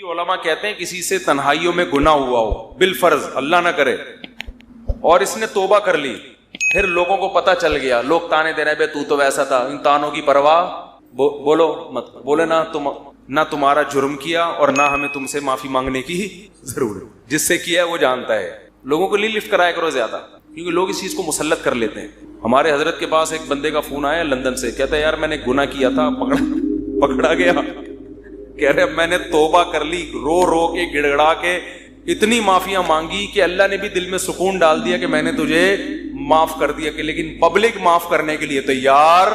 علماء کہتے ہیں کسی سے تنہائیوں میں گناہ ہوا ہو بالفرض، اللہ نہ کرے، اور اس نے توبہ کر لی، پھر لوگوں کو پتہ چل گیا، لوگ تانے دے رہے بے تو ویسا تھا، ان تانوں کی پرواہ بولو مت، بولے نہ تمہارا جرم کیا اور نہ ہمیں تم سے معافی مانگنے کی ضرورت، جس سے کیا ہے وہ جانتا ہے۔ لوگوں کو لفٹ کرایا کرو زیادہ، کیونکہ لوگ اس چیز کو مسلط کر لیتے ہیں۔ ہمارے حضرت کے پاس ایک بندے کا فون آیا لندن سے، کہتا ہے یار میں نے گناہ کیا تھا، پکڑا گیا، کہہ رہے میں نے توبہ کر لی، رو رو کے گڑ گڑا کے اتنی معافیاں مانگی کہ اللہ نے بھی دل میں سکون ڈال دیا کہ میں نے تجھے معاف کر دیا، کہ لیکن پبلک معاف کرنے کے لیے تیار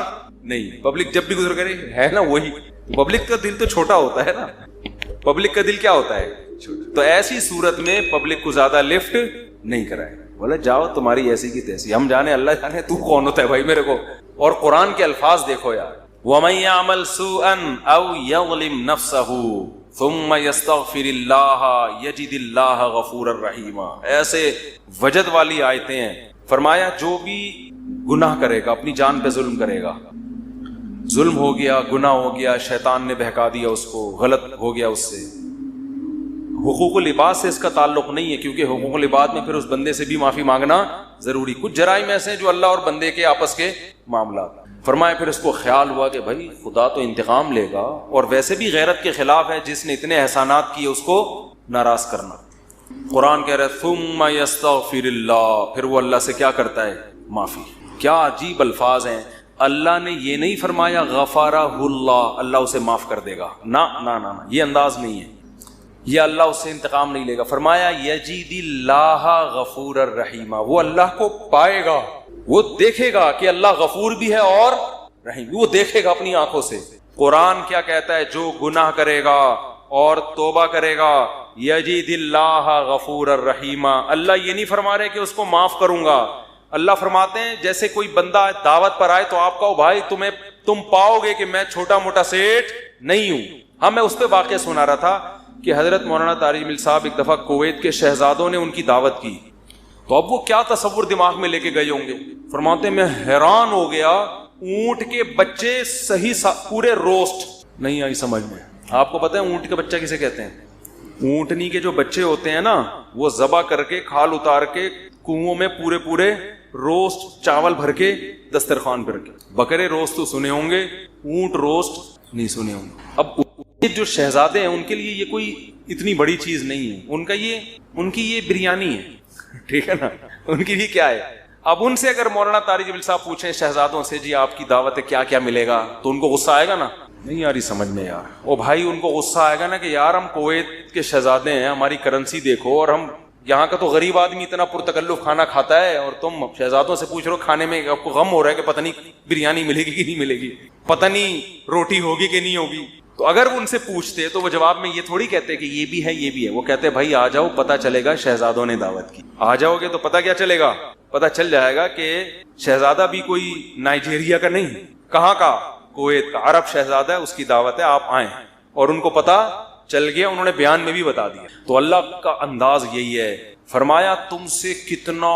نہیں۔ پبلک جب بھی گزر کرے ہے نا، وہی پبلک کا دل تو چھوٹا ہوتا ہے نا، پبلک کا دل کیا ہوتا ہے؟ تو ایسی صورت میں پبلک کو زیادہ لفٹ نہیں کرائے، بولے جاؤ تمہاری ایسی کی تیسی، ہم جانے اللہ جانے تو کون ہوتا ہے بھائی میرے کو۔ اور قرآن کے الفاظ دیکھو یار، وَمَن يَعْمَلْ سُوءًا أَوْ يَظْلِمْ نَفْسَهُ ثُمَّ يَسْتَغْفِرِ اللَّهَ يَجِدِ اللَّهَ غَفُورًا رَحِيمًا، ایسے وجد والی آیتیں ہیں۔ فرمایا جو بھی گناہ کرے گا، اپنی جان پہ ظلم کرے گا، ظلم ہو گیا، گناہ ہو گیا، شیطان نے بہکا دیا اس کو، غلط ہو گیا اس سے، حقوق العباد سے اس کا تعلق نہیں ہے، کیونکہ حقوق العباد میں پھر اس بندے سے بھی معافی مانگنا ضروری۔ کچھ جرائم ایسے ہیں جو اللہ اور بندے کے آپس کے معاملات۔ فرمایا پھر اس کو خیال ہوا کہ بھائی خدا تو انتقام لے گا، اور ویسے بھی غیرت کے خلاف ہے جس نے اتنے احسانات کیے اس کو ناراض کرنا۔ قرآن کہہ رہا ہے ثم یستغفر اللہ، پھر وہ اللہ سے کیا کرتا ہے؟ معافی۔ کیا عجیب الفاظ ہیں، اللہ نے یہ نہیں فرمایا غفارہ اللہ، اللہ اسے معاف کر دے گا، نہ نہ نہ، یہ انداز نہیں ہے، یہ اللہ اس سے انتقام نہیں لے گا۔ فرمایا یجید اللہ غفور الرحیم، وہ اللہ کو پائے گا، وہ دیکھے گا کہ اللہ غفور بھی ہے اور رحیم بھی، وہ دیکھے گا اپنی آنکھوں سے۔ قرآن کیا کہتا ہے؟ جو گناہ کرے گا اور توبہ کرے گا یجید اللہ غفور الرحیم، اللہ یہ نہیں فرما رہے کہ اس کو معاف کروں گا، اللہ فرماتے ہیں جیسے کوئی بندہ دعوت پر آئے تو آپ کہو بھائی تم پاؤ گے کہ میں چھوٹا موٹا سیٹ نہیں ہوں۔ ہاں میں اس پہ واقعہ سنا رہا تھا کہ حضرت مولانا طارق مل صاحب ایک دفعہ کویت کے شہزادوں نے ان کی دعوت کی، تو اب وہ کیا تصور دماغ میں لے کے گئے ہوں گے، فرماتے میں حیران ہو گیا، اونٹ کے بچے صحیح پورے روسٹ نہیں آئی سمجھ میں۔ آپ کو پتہ ہے اونٹ کے بچہ کسے کہتے ہیں؟ اونٹنی کے جو بچے ہوتے ہیں نا، وہ ذبح کر کے کھال اتار کے کنووں میں پورے روسٹ چاول بھر کے دسترخوان پہ رکھے۔ بکرے روسٹ تو سنے ہوں گے، اونٹ روسٹ نہیں سنے ہوں گے۔ اب جو شہزادے ہیں ان کے لیے یہ کوئی اتنی بڑی چیز نہیں ہے، ان کی یہ بریانی ہے، ٹھیک ہے نا، ان کی بھی کیا ہے۔ اب ان سے اگر مولانا طارق جبیل صاحب پوچھیں شہزادوں سے جی آپ کی دعوت ہے کیا کیا ملے گا، تو ان کو غصہ آئے گا نا، نہیں یار یہ سمجھ میں یار، او بھائی ان کو غصہ آئے گا نا کہ یار ہم کویت کے شہزادے ہیں، ہماری کرنسی دیکھو، اور ہم یہاں کا تو غریب آدمی اتنا پرتکلف کھانا کھاتا ہے، اور تم شہزادوں سے پوچھ رہے ہو کھانے میں، آپ کو غم ہو رہا ہے کہ پتہ نہیں بریانی ملے گی کہ نہیں ملے گی، پتہ نہیں روٹی ہوگی کہ نہیں ہوگی۔ تو اگر وہ ان سے پوچھتے تو وہ جواب میں یہ تھوڑی کہتے کہ یہ بھی ہے یہ بھی ہے، وہ کہتے بھائی آ جاؤ پتہ چلے گا شہزادوں نے دعوت کی، آ جاؤ گے تو پتہ کیا چلے گا؟ پتہ چل جائے گا کہ شہزادہ بھی کوئی نائجیریا کا نہیں، کہاں کا؟ کویت کا، عرب شہزادہ ہے، اس کی دعوت ہے، آپ آئیں، اور ان کو پتہ چل گیا، انہوں نے بیان میں بھی بتا دیا۔ تو اللہ کا انداز یہی ہے، فرمایا تم سے کتنا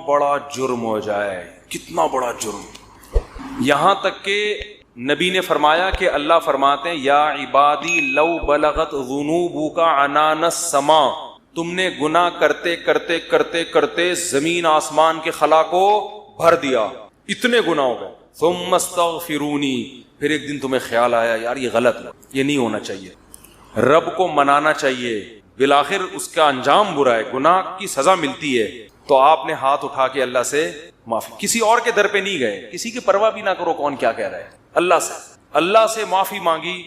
بڑا جرم ہو جائے، کتنا بڑا جرم، یہاں تک کہ نبی نے فرمایا کہ اللہ فرماتے ہیں یا عبادی لو بلغت ذنوبک عنان السماء، تم نے گناہ کرتے کرتے کرتے کرتے زمین آسمان کے خلا کو بھر دیا، اتنے گناہ ہو گئے، ثم استغفرونی، پھر ایک دن تمہیں خیال آیا یار یہ غلط ہے، یہ نہیں ہونا چاہیے، رب کو منانا چاہیے، بالآخر اس کا انجام برا ہے، گناہ کی سزا ملتی ہے، تو آپ نے ہاتھ اٹھا کے اللہ سے معافی، کسی اور کے در پہ نہیں گئے، کسی کی پرواہ بھی نہ کرو کون کیا کہہ رہا ہے، اللہ سے معافی مانگی۔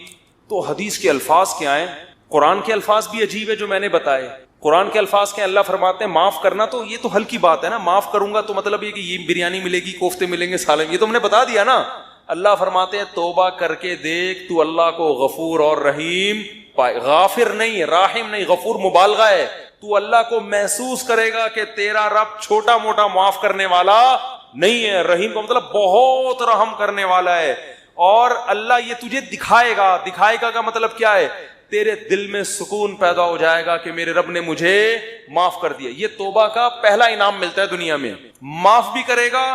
تو حدیث کے الفاظ کیا ہیں، قرآن کے الفاظ بھی عجیب ہے جو میں نے بتائے، قرآن کے الفاظ کے اللہ فرماتے ہیں معاف کرنا، تو یہ تو ہلکی بات ہے نا، معاف کروں گا تو مطلب یہ کہ یہ بریانی ملے گی، کوفتے ملیں گے، سالن، یہ تو ہم نے بتا دیا نا۔ اللہ فرماتے ہیں توبہ کر کے دیکھ تو اللہ کو غفور اور رحیم پائے، غافر نہیں، راحم نہیں، غفور مبالغہ ہے، تو اللہ کو محسوس کرے گا کہ تیرا رب چھوٹا موٹا معاف کرنے والا نہیں ہے، رحیم کا مطلب بہت رحم کرنے والا ہے، اور اللہ یہ تجھے دکھائے گا کا مطلب کیا ہے؟ تیرے دل میں سکون پیدا ہو جائے گا کہ میرے رب نے مجھے معاف کر دیا۔ یہ توبہ کا پہلا انعام ملتا ہے دنیا میں، معاف بھی کرے گا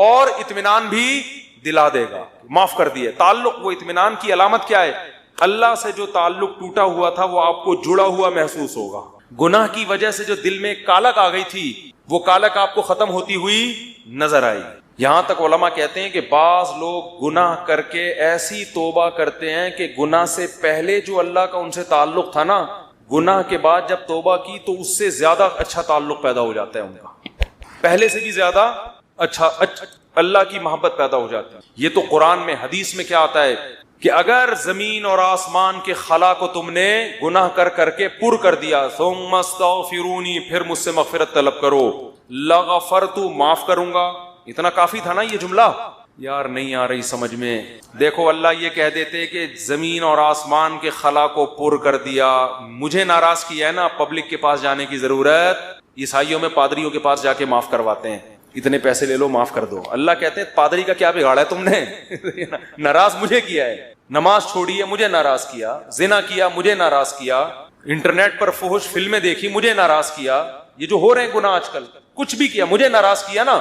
اور اطمینان بھی دلا دے گا، معاف کر دیے۔ تعلق وہ اطمینان کی علامت کیا ہے؟ اللہ سے جو تعلق ٹوٹا ہوا تھا وہ آپ کو جڑا ہوا محسوس ہوگا. گناہ کی وجہ سے جو دل میں کالک آ گئی تھی وہ کالک آپ کو ختم ہوتی ہوئی نظر آئی. یہاں تک علماء کہتے ہیں کہ بعض لوگ گناہ کر کے ایسی توبہ کرتے ہیں کہ گناہ سے پہلے جو اللہ کا ان سے تعلق تھا نا، گناہ کے بعد جب توبہ کی تو اس سے زیادہ اچھا تعلق پیدا ہو جاتا ہے ان کا، پہلے سے بھی زیادہ اچھا اللہ کی محبت پیدا ہو جاتی ہے. یہ تو قرآن میں، حدیث میں کیا آتا ہے کہ اگر زمین اور آسمان کے خلا کو تم نے گناہ کر کر کے پر کر دیا، ثم استغفرونی، پھر مجھ سے مغفرت طلب کرو، لغفرت، معاف کروں گا. اتنا کافی تھا نا یہ جملہ؟ یار نہیں آ رہی سمجھ میں. دیکھو اللہ یہ کہہ دیتے کہ زمین اور آسمان کے خلا کو پر کر دیا، مجھے ناراض کیا ہے نا، پبلک کے پاس جانے کی ضرورت. عیسائیوں میں پادریوں کے پاس جا کے معاف کرواتے ہیں، اتنے پیسے لے لو معاف کر دو. اللہ کہتے ہیں پادری کا کیا بگاڑا ہے تم نے؟ ناراض مجھے کیا ہے، نماز چھوڑی ہے مجھے ناراض کیا، زنا کیا مجھے ناراض کیا، انٹرنیٹ پر فحش فلمیں دیکھی مجھے ناراض کیا، یہ جو ہو رہے ہیں گناہ آج کل، کچھ بھی کیا مجھے ناراض کیا نا،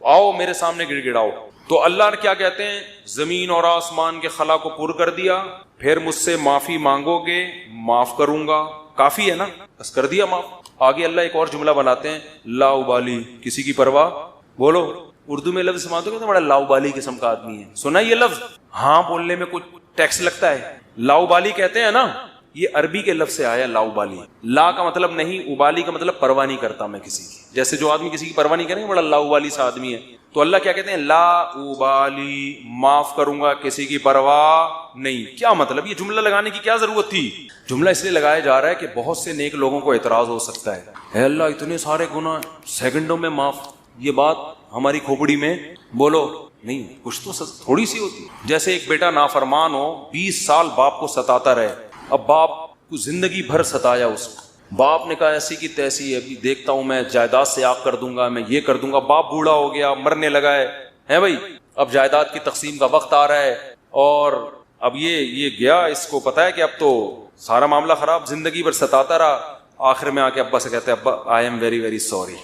آؤ میرے سامنے گڑ گڑاؤ. تو اللہ نے کیا کہتے ہیں، زمین اور آسمان کے خلا کو پر کر دیا، پھر مجھ سے معافی مانگو گے معاف کروں گا. کافی ہے نا، بس کر دیا معاف. آگے اللہ ایک اور جملہ بناتے ہیں، لا ابالی، کسی کی پرواہ. بولو اردو میں لفظ سماتے ہو کہ بڑا لا ابالی قسم کا آدمی ہے، سنا یہ لفظ؟ ہاں بولنے میں کچھ ٹیکس لگتا ہے. لا ابالی کہتے ہیں نا، یہ عربی کے لفظ سے آیا لا ابالی. لا کا مطلب نہیں، ابالی کا مطلب پرواہ نہیں کرتا میں کسی کی. جیسے جو آدمی کسی کی پرواہ نہیں کرے بڑا لا ابالی سا آدمی ہے. تو اللہ کیا کہتے ہیں، لا ابالی، معاف کروں گا کسی کی پرواہ نہیں. کیا مطلب؟ یہ جملہ لگانے کی کیا ضرورت تھی؟ جملہ اس لیے لگایا جا رہا ہے کہ بہت سے نیک لوگوں کو اعتراض ہو سکتا ہے، اے اللہ اتنے سارے گناہ سیکنڈوں میں معاف. یہ بات ہماری کھوپڑی میں بولو نہیں، کچھ تو تھوڑی سی ہوتی. جیسے ایک بیٹا نافرمان ہو، 20 سال باپ کو ستاتا رہے، اب باپ کو زندگی بھر ستایا اس کو، باپ نے کہا ایسی کی تیسی ہے، ابھی دیکھتا ہوں میں جائیداد سے آگ کر دوں گا، میں یہ کر دوں گا. باپ بوڑھا ہو گیا، مرنے لگا ہے بھائی، اب جائیداد کی تقسیم کا وقت آ رہا ہے، اور اب یہ گیا، اس کو پتا ہے کہ اب تو سارا معاملہ خراب، زندگی بھر ستاتا رہا. آخر میں آ کے ابا سے کہتے ہیں، ابا I am very very sorry.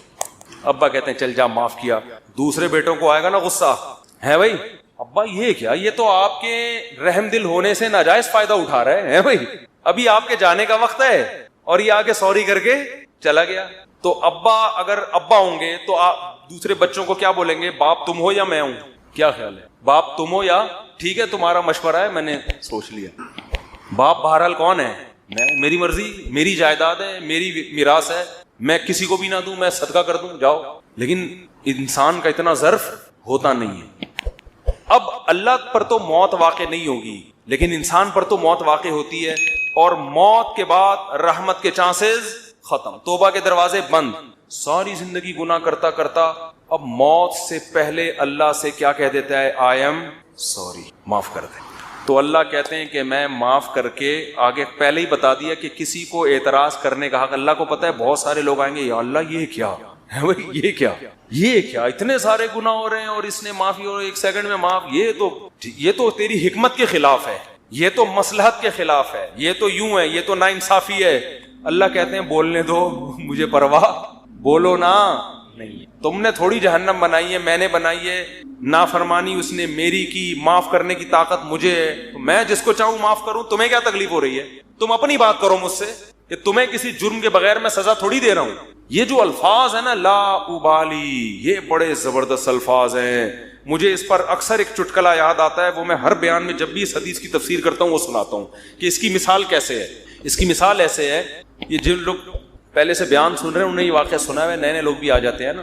ابا کہتے ہیں چل جا معاف کیا. دوسرے بیٹوں کو آئے گا نا غصہ، ہے بھائی ابا یہ کیا، یہ تو آپ کے رحم دل ہونے سے ناجائز فائدہ اٹھا رہے ہیں بھائی، ابھی آپ کے جانے کا وقت ہے اور یہ آگے سوری کر کے چلا گیا. تو ابا اگر ابا ہوں گے تو آپ دوسرے بچوں کو کیا بولیں گے، باپ تم ہو یا میں ہوں؟ کیا خیال ہے، باپ تم ہو یا ٹھیک ہے تمہارا مشورہ ہے میں نے سوچ لیا. باپ بہرحال کون ہے، میں، میری مرضی، میری جائیداد ہے، میری میراث ہے، میں کسی کو بھی نہ دوں، میں صدقہ کر دوں، جاؤ. لیکن انسان کا اتنا ظرف ہوتا نہیں ہے. اب اللہ پر تو موت واقع نہیں ہوگی لیکن انسان پر تو موت واقع ہوتی ہے، اور موت کے بعد رحمت کے چانسز ختم، توبہ کے دروازے بند. ساری زندگی گناہ کرتا کرتا اب موت سے پہلے اللہ سے کیا کہہ دیتا ہے، آئی ایم سوری، معاف کر دے. تو اللہ کہتے ہیں کہ میں معاف کر کے، آگے پہلے ہی بتا دیا کہ کسی کو اعتراض کرنے کا حق، اللہ کو پتا ہے بہت سارے لوگ آئیں گے، یا اللہ یہ کیا ہے بھائی، یہ کیا اتنے سارے گناہ ہو رہے ہیں اور اس نے معافی اور 1 سیکنڈ میں معاف، یہ تو تیری حکمت کے خلاف ہے، یہ تو مصلحت کے خلاف ہے، یہ تو یوں ہے، یہ تو ناانصافی ہے. اللہ کہتے ہیں بولنے دو، مجھے پرواہ، بولو نا. نہیں، تم نے تھوڑی جہنم بنائی ہے، میں نے بنائی ہے. نافرمانی اس نے میری کی، معاف کرنے کی طاقت مجھے ہے، تو میں جس کو چاہوں معاف کروں. تمہیں کیا تکلیف ہو رہی ہے؟ تم اپنی بات کرو مجھ سے کہ تمہیں کسی جرم کے بغیر میں سزا تھوڑی دے رہا ہوں. یہ جو الفاظ ہیں نا، لا ابالی، یہ بڑے زبردست الفاظ ہیں. مجھے اس پر اکثر ایک چٹکلا یاد آتا ہے، وہ میں ہر بیان میں جب بھی اس حدیث کی تفسیر کرتا ہوں وہ سناتا ہوں کہ اس کی مثال کیسے ہے. اس کی مثال ایسے ہے، یہ جن لوگ پہلے سے بیان سن رہے ہیں انہیں یہ واقعہ سنا ہے، نئے لوگ بھی آ جاتے ہیں نا.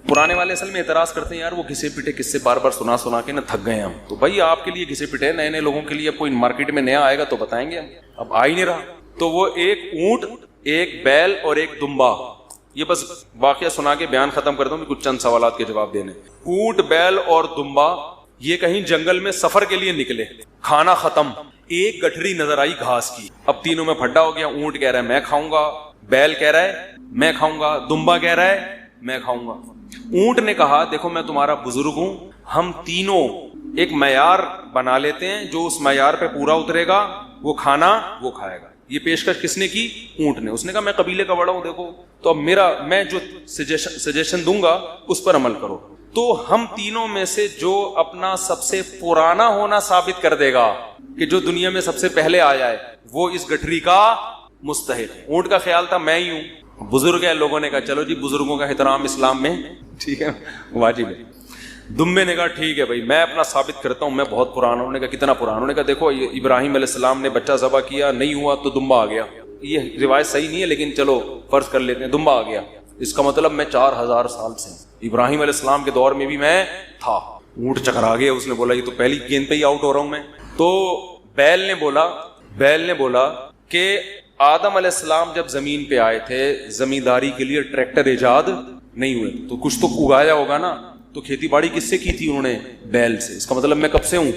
پرانے والے اصل میں اعتراض کرتے ہیں، یار وہ گھسے پٹے قصے بار بار سنا کے نا تھک گئے ہم. تو بھائی آپ کے لیے گھسے پٹے، نئے لوگوں کے لیے اب کوئی مارکیٹ میں نیا آئے گا تو بتائیں گے ہم، اب آ ہی نہیں رہا. تو وہ ایک اونٹ، ایک بیل اور ایک دمبا، یہ بس واقعہ سنا کے بیان ختم کرتا ہوں، کچھ چند سوالات کے جواب دینے. اونٹ، بیل اور دمبا یہ کہیں جنگل میں سفر کے لیے نکلے، کھانا ختم، ایک گٹھری نظر آئی گھاس کی. اب تینوں میں پھڈا ہو گیا. اونٹ کہہ رہا ہے میں کھاؤں گا، بیل کہہ رہا ہے میں کھاؤں گا، دمبا کہہ رہا ہے میں کھاؤں گا. اونٹ نے کہا دیکھو میں تمہارا بزرگ ہوں، ہم تینوں ایک معیار بنا لیتے ہیں، جو اس معیار پہ پورا اترے گا وہ کھانا وہ کھائے گا. یہ پیشکش کس نے کی؟ اونٹ نے. اس نے کہا میں قبیلے کا بڑا ہوں, دیکھو تو اب میں جو سجیشن دوں گا اس پر عمل کرو. تو ہم تینوں میں سے جو اپنا سب سے پرانا ہونا ثابت کر دے گا کہ جو دنیا میں سب سے پہلے آیا ہے وہ اس گٹھری کا مستحق ہے. اونٹ کا خیال تھا میں ہی ہوں, بزرگ ہے, لوگوں نے کہا چلو جی بزرگوں کا احترام اسلام میں ٹھیک ہے واجب ہے. دمبے نے کہا ٹھیک ہے بھائی میں اپنا ثابت کرتا ہوں میں بہت پرانا. انہوں نے کہا کتنا پرانا؟ انہوں نے کہا دیکھو ابراہیم علیہ السلام نے بچہ ذبح کیا, نہیں ہوا تو دمبا آ گیا. یہ روایت صحیح نہیں ہے لیکن چلو فرض کر لیتے ہیں دمبا آ گیا. اس کا مطلب میں 4000 سال سے ابراہیم علیہ السلام کے دور میں بھی میں تھا. اونٹ چکرا گیا, اس نے بولا یہ تو پہلی گیند پہ ہی آؤٹ ہو رہا ہوں میں. تو بیل نے بولا کہ آدم علیہ السلام جب زمین پہ آئے تھے زمینداری کے لیے ٹریکٹر ایجاد نہیں ہوئے تو کچھ تو اگایا ہوگا نا, تو کھیتی باڑی کس سے کی تھی انہوں نے؟ بیل سے. اس کا مطلب میں کب سے ہوں؟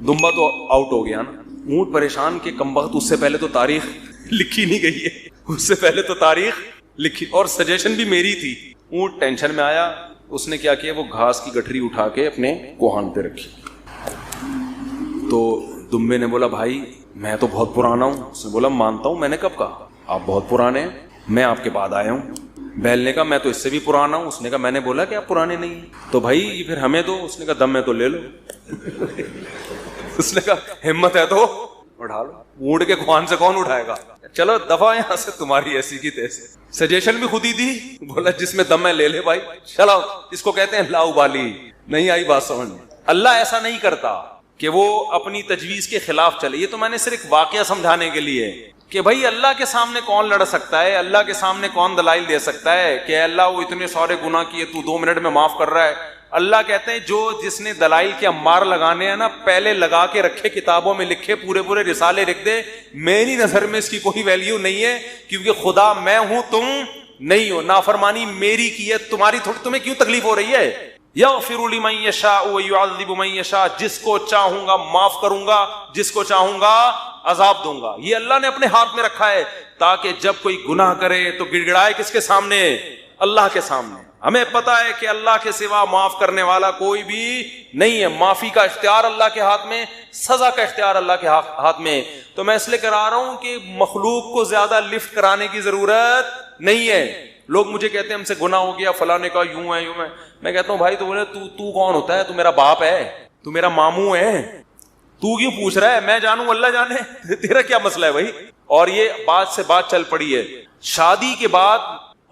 دمبا تو آؤٹ ہو گیا نا. اونٹ پریشان کہ کمبخت اس سے پہلے تو تاریخ لکھی نہیں گئی ہے, اس سے پہلے تو تاریخ لکھی, اور سجیشن بھی میری تھی. اونٹ ٹینشن میں آیا, اس نے کیا کیا وہ گھاس کی گٹھری اٹھا کے اپنے کوہان پہ رکھی. تو دمبے نے بولا بھائی میں تو بہت پرانا ہوں. اس نے بولا مانتا ہوں, میں نے کب کہا آپ بہت پرانے ہیں, میں آپ کے بعد آیا ہوں. بیل نے کہا میں تو اس سے بھی پرانا ہوں. اس نے کہا میں نے بولا کہ آپ پرانے نہیں ہیں, تو بھائی یہ پھر ہمیں دو. اس نے کہا دم میں تو لے لو. اس نے کہا ہمت ہے تو اٹھا لو. اونٹ کے کوہان سے کون اٹھائے گا؟ چلو دفعہ یہاں سے, تمہاری ایسی کی تیسی. سجیشن بھی خود ہی دی, بولا جس میں دم ہے لے لے بھائی. چلو اس کو کہتے ہیں لاؤ بالی, نہیں آئی بات سمجھ. اللہ ایسا نہیں کرتا کہ وہ اپنی تجویز کے خلاف چلے. یہ تو میں نے صرف ایک واقعہ سمجھانے کے لیے کہ بھائی اللہ کے سامنے کون لڑ سکتا ہے, اللہ کے سامنے کون دلائل دے سکتا ہے کہ اللہ وہ اتنے سارے گناہ کیے تو 2 منٹ میں معاف کر رہا ہے. اللہ کہتے ہیں جس نے دلائل کے امار لگانے ہیں نا پہلے لگا کے رکھے, کتابوں میں لکھے, پورے رسالے لکھ دے. میری نظر میں اس کی کوئی ویلیو نہیں ہے کیونکہ خدا میں ہوں تم نہیں ہو. نافرمانی میری کی ہے, تمہاری تمہیں کیوں تکلیف ہو رہی ہے؟ یغفر لمن یشاء ویعذب من یشاء, جس کو چاہوں گا معاف کروں گا, جس کو چاہوں گا عذاب دوں گا. یہ اللہ نے اپنے ہاتھ میں رکھا ہے تاکہ جب کوئی گناہ کرے تو گڑ گڑائے کس کے سامنے؟ اللہ کے سامنے. ہمیں پتا ہے کہ اللہ کے سوا معاف کرنے والا کوئی بھی نہیں ہے. معافی کا اختیار اللہ کے ہاتھ میں, سزا کا اختیار اللہ کے ہاتھ میں. تو میں اس لیے کرا رہا ہوں کہ مخلوق کو زیادہ لفٹ کرانے کی ضرورت نہیں ہے. لوگ مجھے کہتے ہیں ہم سے گناہ ہو گیا, فلاں نے کہا یوں ہے یوں ہے. میں کہتا ہوں بھائی تو بولے تو کون ہوتا ہے؟ تو میرا باپ ہے, تو میرا ماموں ہے, تو کیوں پوچھ رہا ہے؟ میں جانوں اللہ جانے, تیرا کیا مسئلہ ہے بھائی؟ اور یہ بات سے بات چل پڑی ہے. شادی کے بعد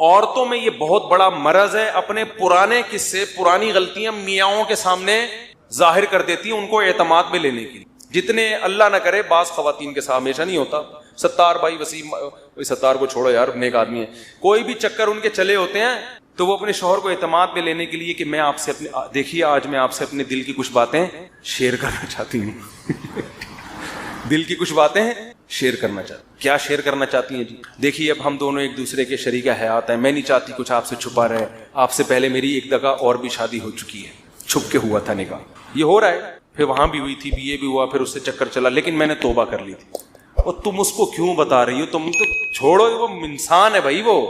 عورتوں میں یہ بہت بڑا مرض ہے, اپنے پرانے قصے, پرانی غلطیاں میاؤں کے سامنے ظاہر کر دیتی ہیں ان کو اعتماد میں لینے کی. جتنے اللہ نہ کرے بعض خواتین کے ساتھ ہمیشہ نہیں ہوتا. ستار بھائی وسیم, ستار کو چھوڑو یار, نیک آدمی ہے, کوئی بھی چکر ان کے چلے ہوتے ہیں تو وہ اپنے شوہر کو اعتماد میں لینے کے لیے کہ میں آپ سے دیکھیے آج میں آپ سے اپنے دل کی کچھ باتیں شیئر کرنا چاہتی ہوں. دل کی کچھ باتیں شیئر کرنا چاہتی. کیا شیئر کرنا چاہتی ہیں جی؟ دیکھیے اب ہم دونوں ایک دوسرے کے شریک حیات ہیں, میں نہیں چاہتی کچھ آپ سے چھپا رہے. آپ سے پہلے میری ایک جگہ اور بھی شادی ہو چکی ہے, چھپ کے ہوا تھا نکاح, یہ ہو رہا ہے, پھر وہاں بھی ہوئی تھی, یہ بھی ہوا, پھر اس سے چکر چلا, لیکن میں نے توبہ کر لی تھی. اور تم اس کو کیوں بتا رہی ہو؟ تم تو چھوڑو, وہ انسان ہے بھائی, وہ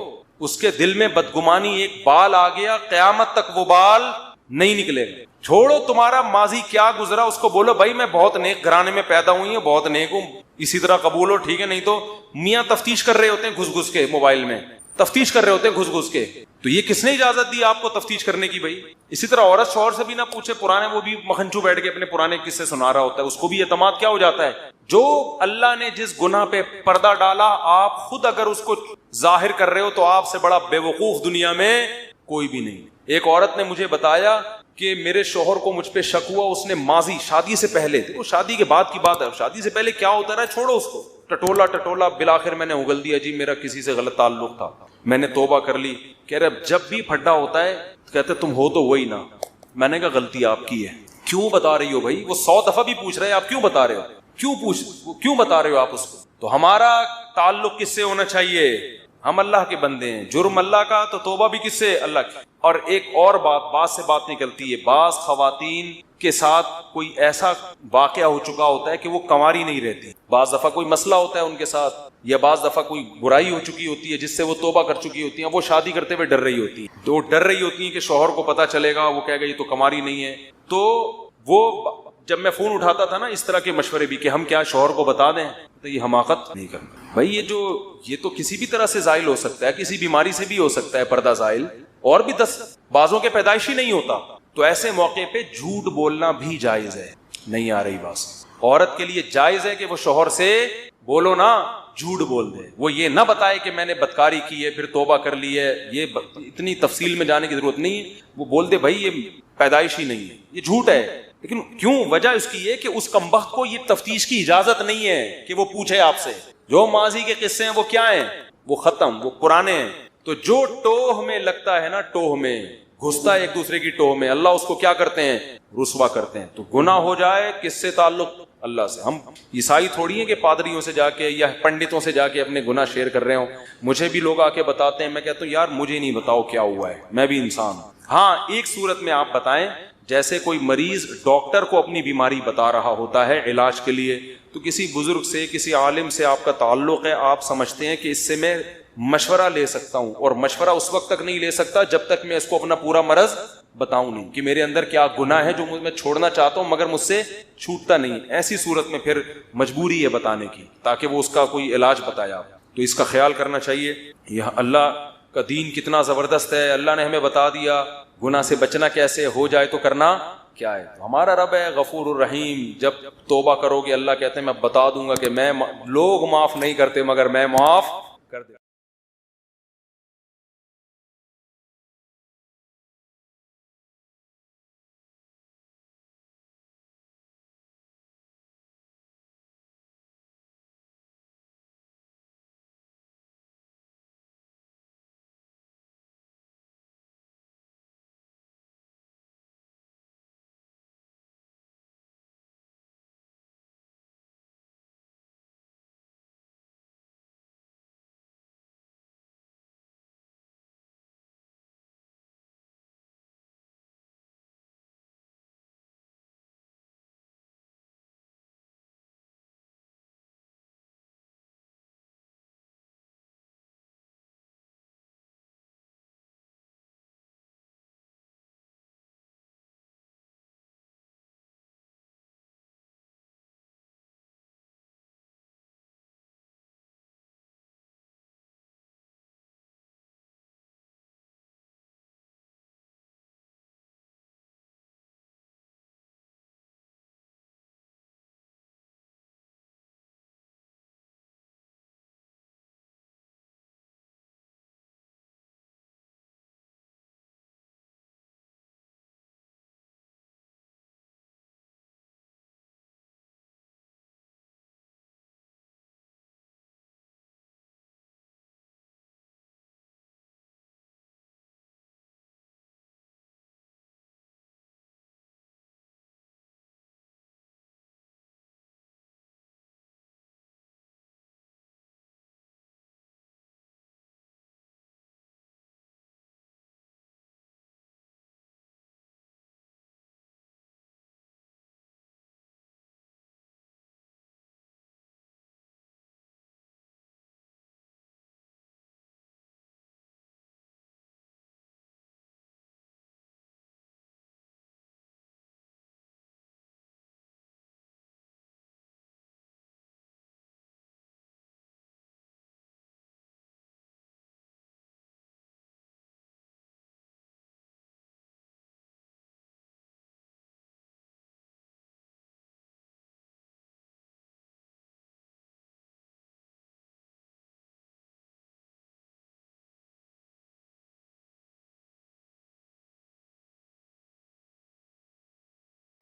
اس کے دل میں بدگمانی ایک بال آ گیا, قیامت تک وہ بال نہیں نکلے گا. چھوڑو تمہارا ماضی کیا گزرا, اس کو بولو بھائی میں بہت نیک گھرانے میں پیدا ہوئی ہوں, بہت نیک ہوں, اسی طرح قبول ہو, ٹھیک ہے. نہیں تو میاں تفتیش کر رہے ہوتے ہیں گھس گھس کے, موبائل میں تفتیش کر رہے ہوتے ہیں گھس گھس کے, تو یہ کس نے اجازت دی آپ کو تفتیش کرنے کی بھائی؟ اسی طرح عورت شوہر سے بھی نہ پوچھے پرانے, وہ بھی مکھنچو بیٹھ کے اپنے پرانے قصے سنا رہا ہوتا ہے, اس کو بھی اعتماد کیا ہو جاتا ہے. جو اللہ نے جس گناہ پہ پردہ ڈالا, آپ خود اگر اس کو ظاہر کر رہے ہو تو آپ سے بڑا بے وقوف دنیا میں کوئی بھی نہیں. ایک عورت نے مجھے بتایا کہ میرے شوہر کو مجھ پہ شک ہوا, اس نے ماضی شادی سے پہلے, وہ شادی کے بعد کی بات ہے, شادی سے پہلے کیا ہوتا رہا چھوڑو اس کو, ٹٹولا بالآخر میں نے اگل دیا جی میرا کسی سے غلط تعلق تھا, میں نے توبہ کر لی. کہہ رہے جب بھی پھڈا ہوتا ہے کہتے تم ہو تو وہی نا. میں نے کہا غلطی آپ کی ہے, کیوں بتا رہی ہو بھائی؟ وہ 100 دفعہ بھی پوچھ رہے ہیں آپ کیوں بتا رہے ہو, کیوں بتا رہے ہو آپ اس کو. تو ہمارا تعلق کس سے ہونا چاہیے؟ ہم اللہ کے بندے ہیں, جرم اللہ کا تو توبہ بھی کس سے؟ اللہ کی. اور ایک اور بات سے بات نکلتی ہے, بعض خواتین کے ساتھ کوئی ایسا واقعہ ہو چکا ہوتا ہے کہ وہ کنواری نہیں رہتی, بعض دفعہ کوئی مسئلہ ہوتا ہے ان کے ساتھ, یا بعض دفعہ کوئی برائی ہو چکی ہوتی ہے جس سے وہ توبہ کر چکی ہوتی ہیں, وہ شادی کرتے ہوئے ڈر رہی ہوتی ہیں, تو ڈر رہی ہوتی ہیں کہ شوہر کو پتہ چلے گا, وہ کہے گا یہ تو کنواری نہیں ہے, تو وہ جب میں فون اٹھاتا تھا نا اس طرح کے مشورے بھی کہ ہم کیا شوہر کو بتا دیں, تو یہ حماقت نہیں کرنا بھائی. یہ تو کسی بھی طرح سے زائل ہو سکتا ہے, کسی بیماری سے بھی ہو سکتا ہے پردہ زائل, اور بھی 10 بازوں کے پیدائشی نہیں ہوتا. تو ایسے موقع پہ جھوٹ بولنا بھی جائز ہے. نہیں آ رہی بات. عورت کے لیے جائز ہے کہ وہ شوہر سے بولو نا, جھوٹ بول دے. وہ یہ نہ بتائے کہ میں نے بدکاری کی ہے پھر توبہ کر لی ہے, یہ اتنی تفصیل میں جانے کی ضرورت نہیں. وہ بول دے بھائی یہ پیدائشی نہیں ہے, یہ جھوٹ ہے. لیکن کیوں؟ وجہ اس کی ہے کہ اس کمبخت کو یہ تفتیش کی اجازت نہیں ہے کہ وہ پوچھے آپ سے. جو ماضی کے قصے ہیں وہ کیا ہیں؟ وہ ختم, وہ پرانے ہیں. تو جو ٹوہ میں لگتا ہے نا, ٹوہ میں گھستا ہے ایک دوسرے کی ٹوہ میں, اللہ اس کو کیا کرتے ہیں؟ رسوا کرتے ہیں. تو گناہ ہو جائے کس سے تعلق؟ اللہ سے. ہم عیسائی تھوڑی ہیں کہ پادریوں سے جا کے یا پنڈتوں سے جا کے اپنے گناہ شیئر کر رہے ہوں. مجھے بھی لوگ آ کے بتاتے ہیں, میں کہتا ہوں یار مجھے نہیں بتاؤ کیا ہوا ہے, میں بھی انسان ہوں. ہاں ایک صورت میں آپ بتائیں, جیسے کوئی مریض ڈاکٹر کو اپنی بیماری بتا رہا ہوتا ہے علاج کے لیے, تو کسی بزرگ سے کسی عالم سے آپ کا تعلق ہے, آپ سمجھتے ہیں کہ اس سے میں مشورہ لے سکتا ہوں, اور مشورہ اس وقت تک نہیں لے سکتا جب تک میں اس کو اپنا پورا مرض بتاؤں نہیں کہ میرے اندر کیا گناہ ہے جو میں چھوڑنا چاہتا ہوں مگر مجھ سے چھوٹتا نہیں. ایسی صورت میں پھر مجبوری ہے بتانے کی تاکہ وہ اس کا کوئی علاج بتایا. تو اس کا خیال کرنا چاہیے. یہ اللہ کا دین کتنا زبردست ہے, اللہ نے ہمیں بتا دیا گناہ سے بچنا کیسے, ہو جائے تو کرنا کیا ہے. ہمارا رب ہے غفور الرحیم, جب توبہ کرو گے اللہ کہتے ہیں میں بتا دوں گا کہ میں لوگ معاف نہیں کرتے مگر میں معاف کر دیا.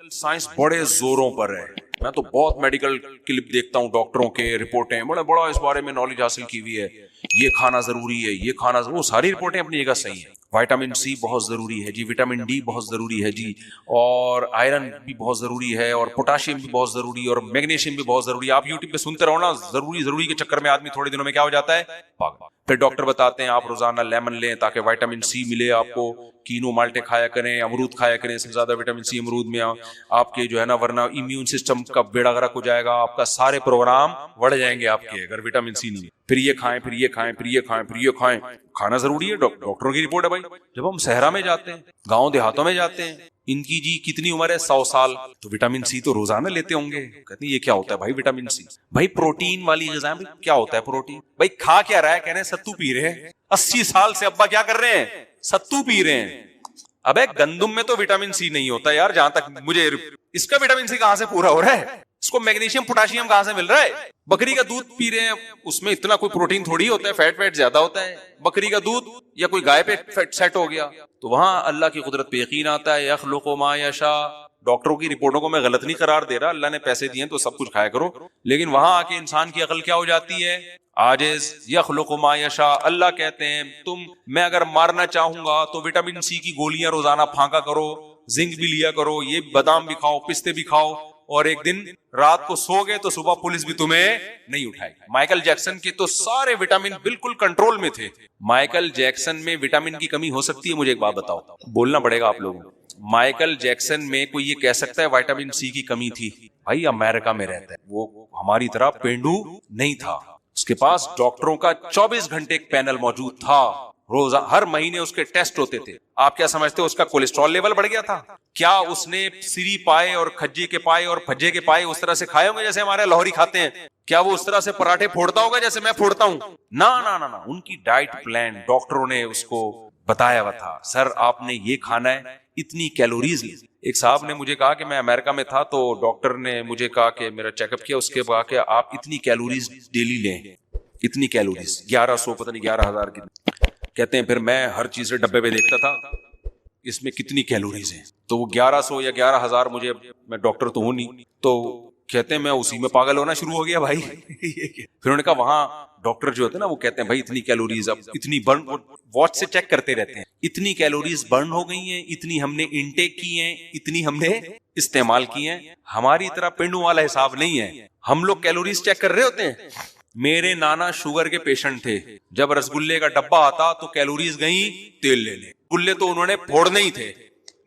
سائنس بڑے زوروں پر ہے. میں تو بہت میڈیکل کلپ دیکھتا ہوں, ڈاکٹروں کے رپورٹیں بڑا اس بارے میں نالج حاصل کی ہوئی ہے. یہ کھانا ضروری ہے, یہ کھانا ضروری, وہ ساری رپورٹیں اپنی جگہ صحیح ہیں. وٹامن سی بہت ضروری ہے جی, وٹامن ڈی بہت ضروری ہے جی, اور آئرن بھی بہت ضروری ہے, اور پوٹاشیم بھی بہت ضروری ہے, اور میگنیشیم بھی بہت ضروری ہے. آپ یوٹیوب پہ سنتے رہو نا, ضروری کے چکر میں آدمی تھوڑے دنوں میں کیا ہو جاتا ہے, پاگل. پھر ڈاکٹر بتاتے ہیں آپ روزانہ لیمن لیں تاکہ وٹامن سی ملے آپ کو, کینو مالٹے کھایا کریں, امرود کھایا کریں, سب سے زیادہ وٹامن سی امرود میں. آپ کے جو ہے نا ورنہ امیون سسٹم کا بیڑا غرق ہو جائے گا, آپ کا سارے پروگرام بڑھ جائیں گے آپ کے اگر وٹامن سی نہیں. پھر یہ کھائیں, پھر یہ کھائیں, پھر یہ کھائیں, پھر یہ کھائیں. کھانا ضروری ہے, ڈاکٹروں کی رپورٹ ہے بھائی. جب ہم صحرا میں جاتے ہیں, گاؤں دیہاتوں میں جاتے ہیں, ان کی جی کتنی عمر ہے؟ 100 سال. تو وٹامن سی تو روزانہ لیتے ہوں گے. کہتے ہیں یہ کیا ہوتا ہے بھائی وٹامن سی؟ بھائی پروٹین والی غذا. کیا ہوتا ہے پروٹین؟ بھائی کھا کیا رہا ہے؟ کہہ رہے ہیں ستو پی رہے ہیں. 80 سال سے ابا کیا کر رہے ہیں؟ ستو پی رہے ہیں. ابے گندم میں تو وٹامن سی نہیں ہوتا یار, جہاں تک مجھے. اس کا وٹامن سی کہاں سے پورا ہو رہا ہے؟ اس کو میگنیشیم پوٹاشیم کہاں سے مل رہا ہے؟ بکری کا دودھ پی رہے ہیں, اس میں اتنا کوئی پروٹین تھوڑی ہوتا ہے, فیٹ زیادہ ہوتا ہے. بکری کا دودھ یا کوئی گائے پہ فیٹ سیٹ ہو گیا. تو وہاں اللہ کی قدرت پہ یقین آتا ہے. یخلق ما یشاء. ڈاکٹروں کی رپورٹوں کو میں غلط نہیں قرار دے رہا, اللہ نے پیسے دیے تو سب کچھ کھایا کرو, لیکن وہاں آ کے انسان کی عقل کیا ہو جاتی ہے؟ عاجز. یخلق ما یشاء. اللہ کہتے ہیں میں اگر مارنا چاہوں گا تو وٹامن سی کی گولیاں روزانہ پھانکا کرو, زنک بھی لیا کرو, یہ بادام بھی کھاؤ, پستے بھی کھاؤ, اور ایک دن رات کو سو گئے تو صبح پولیس بھی تمہیں نہیں اٹھائے. مائیکل جیکسن کے تو سارے وٹامن بالکل کنٹرول میں تھے. مائیکل جیکسن میں وٹامن کی کمی ہو سکتی ہے؟ مجھے ایک بات بتاؤ, بولنا پڑے گا آپ لوگوں کو. مائیکل جیکسن میں کوئی یہ کہہ سکتا ہے وٹامن سی کی کمی تھی؟ بھائی امریکہ میں رہتا ہے, وہ ہماری طرح پینڈو نہیں تھا. اس کے پاس ڈاکٹروں کا 24 گھنٹے ایک پینل موجود تھا. روزہ ہر مہینے اس کے ٹیسٹ ہوتے تھے. آپ کیا سمجھتے ہو اس کا کولیسٹرول لیول بڑھ گیا تھا؟ کیا اس نے سری پائے اور کھجی کے پائے اور پھجے کے پائے اس طرح سے کھائے ہوں گے جیسے ہمارے لاہوری کھاتے ہیں؟ کیا وہ اس طرح سے پراٹھے پھوڑتا ہوگا جیسے میں پھوڑتا ہوں؟ نہ. ان کی ڈائٹ پلان ڈاکٹروں نے اس کو بتایا ہوا تھا. سر آپ نے یہ کھانا ہے, اتنی کیلوریز. ایک صاحب نے مجھے کہا کہ میں امریکہ میں تھا تو ڈاکٹر نے مجھے کہا کہ میرا چیک اپ کیا, اس کے بعد کہ آپ اتنی کیلوریز ڈیلی لیں, اتنی کیلوریز 1100 پتہ نہیں 11,000 کی. کہتے ہیں پھر میں ہر چیز سے ڈبے پہ دیکھتا تھا اس میں کتنی کیلوریز ہیں, تو وہ 1100 یا 11,000 مجھے, میں ڈاکٹر تو ہوں نہیں, تو کہتے ہیں میں اسی میں پاگل ہونا شروع ہو گیا بھائی. پھر انہوں نے کہا وہاں ڈاکٹر جو ہوتے ہیں نا وہ کہتے ہیں بھائی اتنی کیلوریز, اب اتنی برن, واچ سے چیک کرتے رہتے ہیں, اتنی کیلوریز برن ہو گئی ہیں, اتنی ہم نے انٹیک کی ہیں, اتنی ہم نے استعمال کی ہیں. ہماری طرح پنڈوں والا حساب نہیں ہے, ہم لوگ کیلوریز چیک کر رہے ہوتے ہیں. میرے نانا شوگر کے پیشنٹ تھے, جب رسگلے کا ڈبہ آتا تو کیلوریز گئیں تیل لینے. گلے تو انہوں نے پھوڑنے ہی تھے.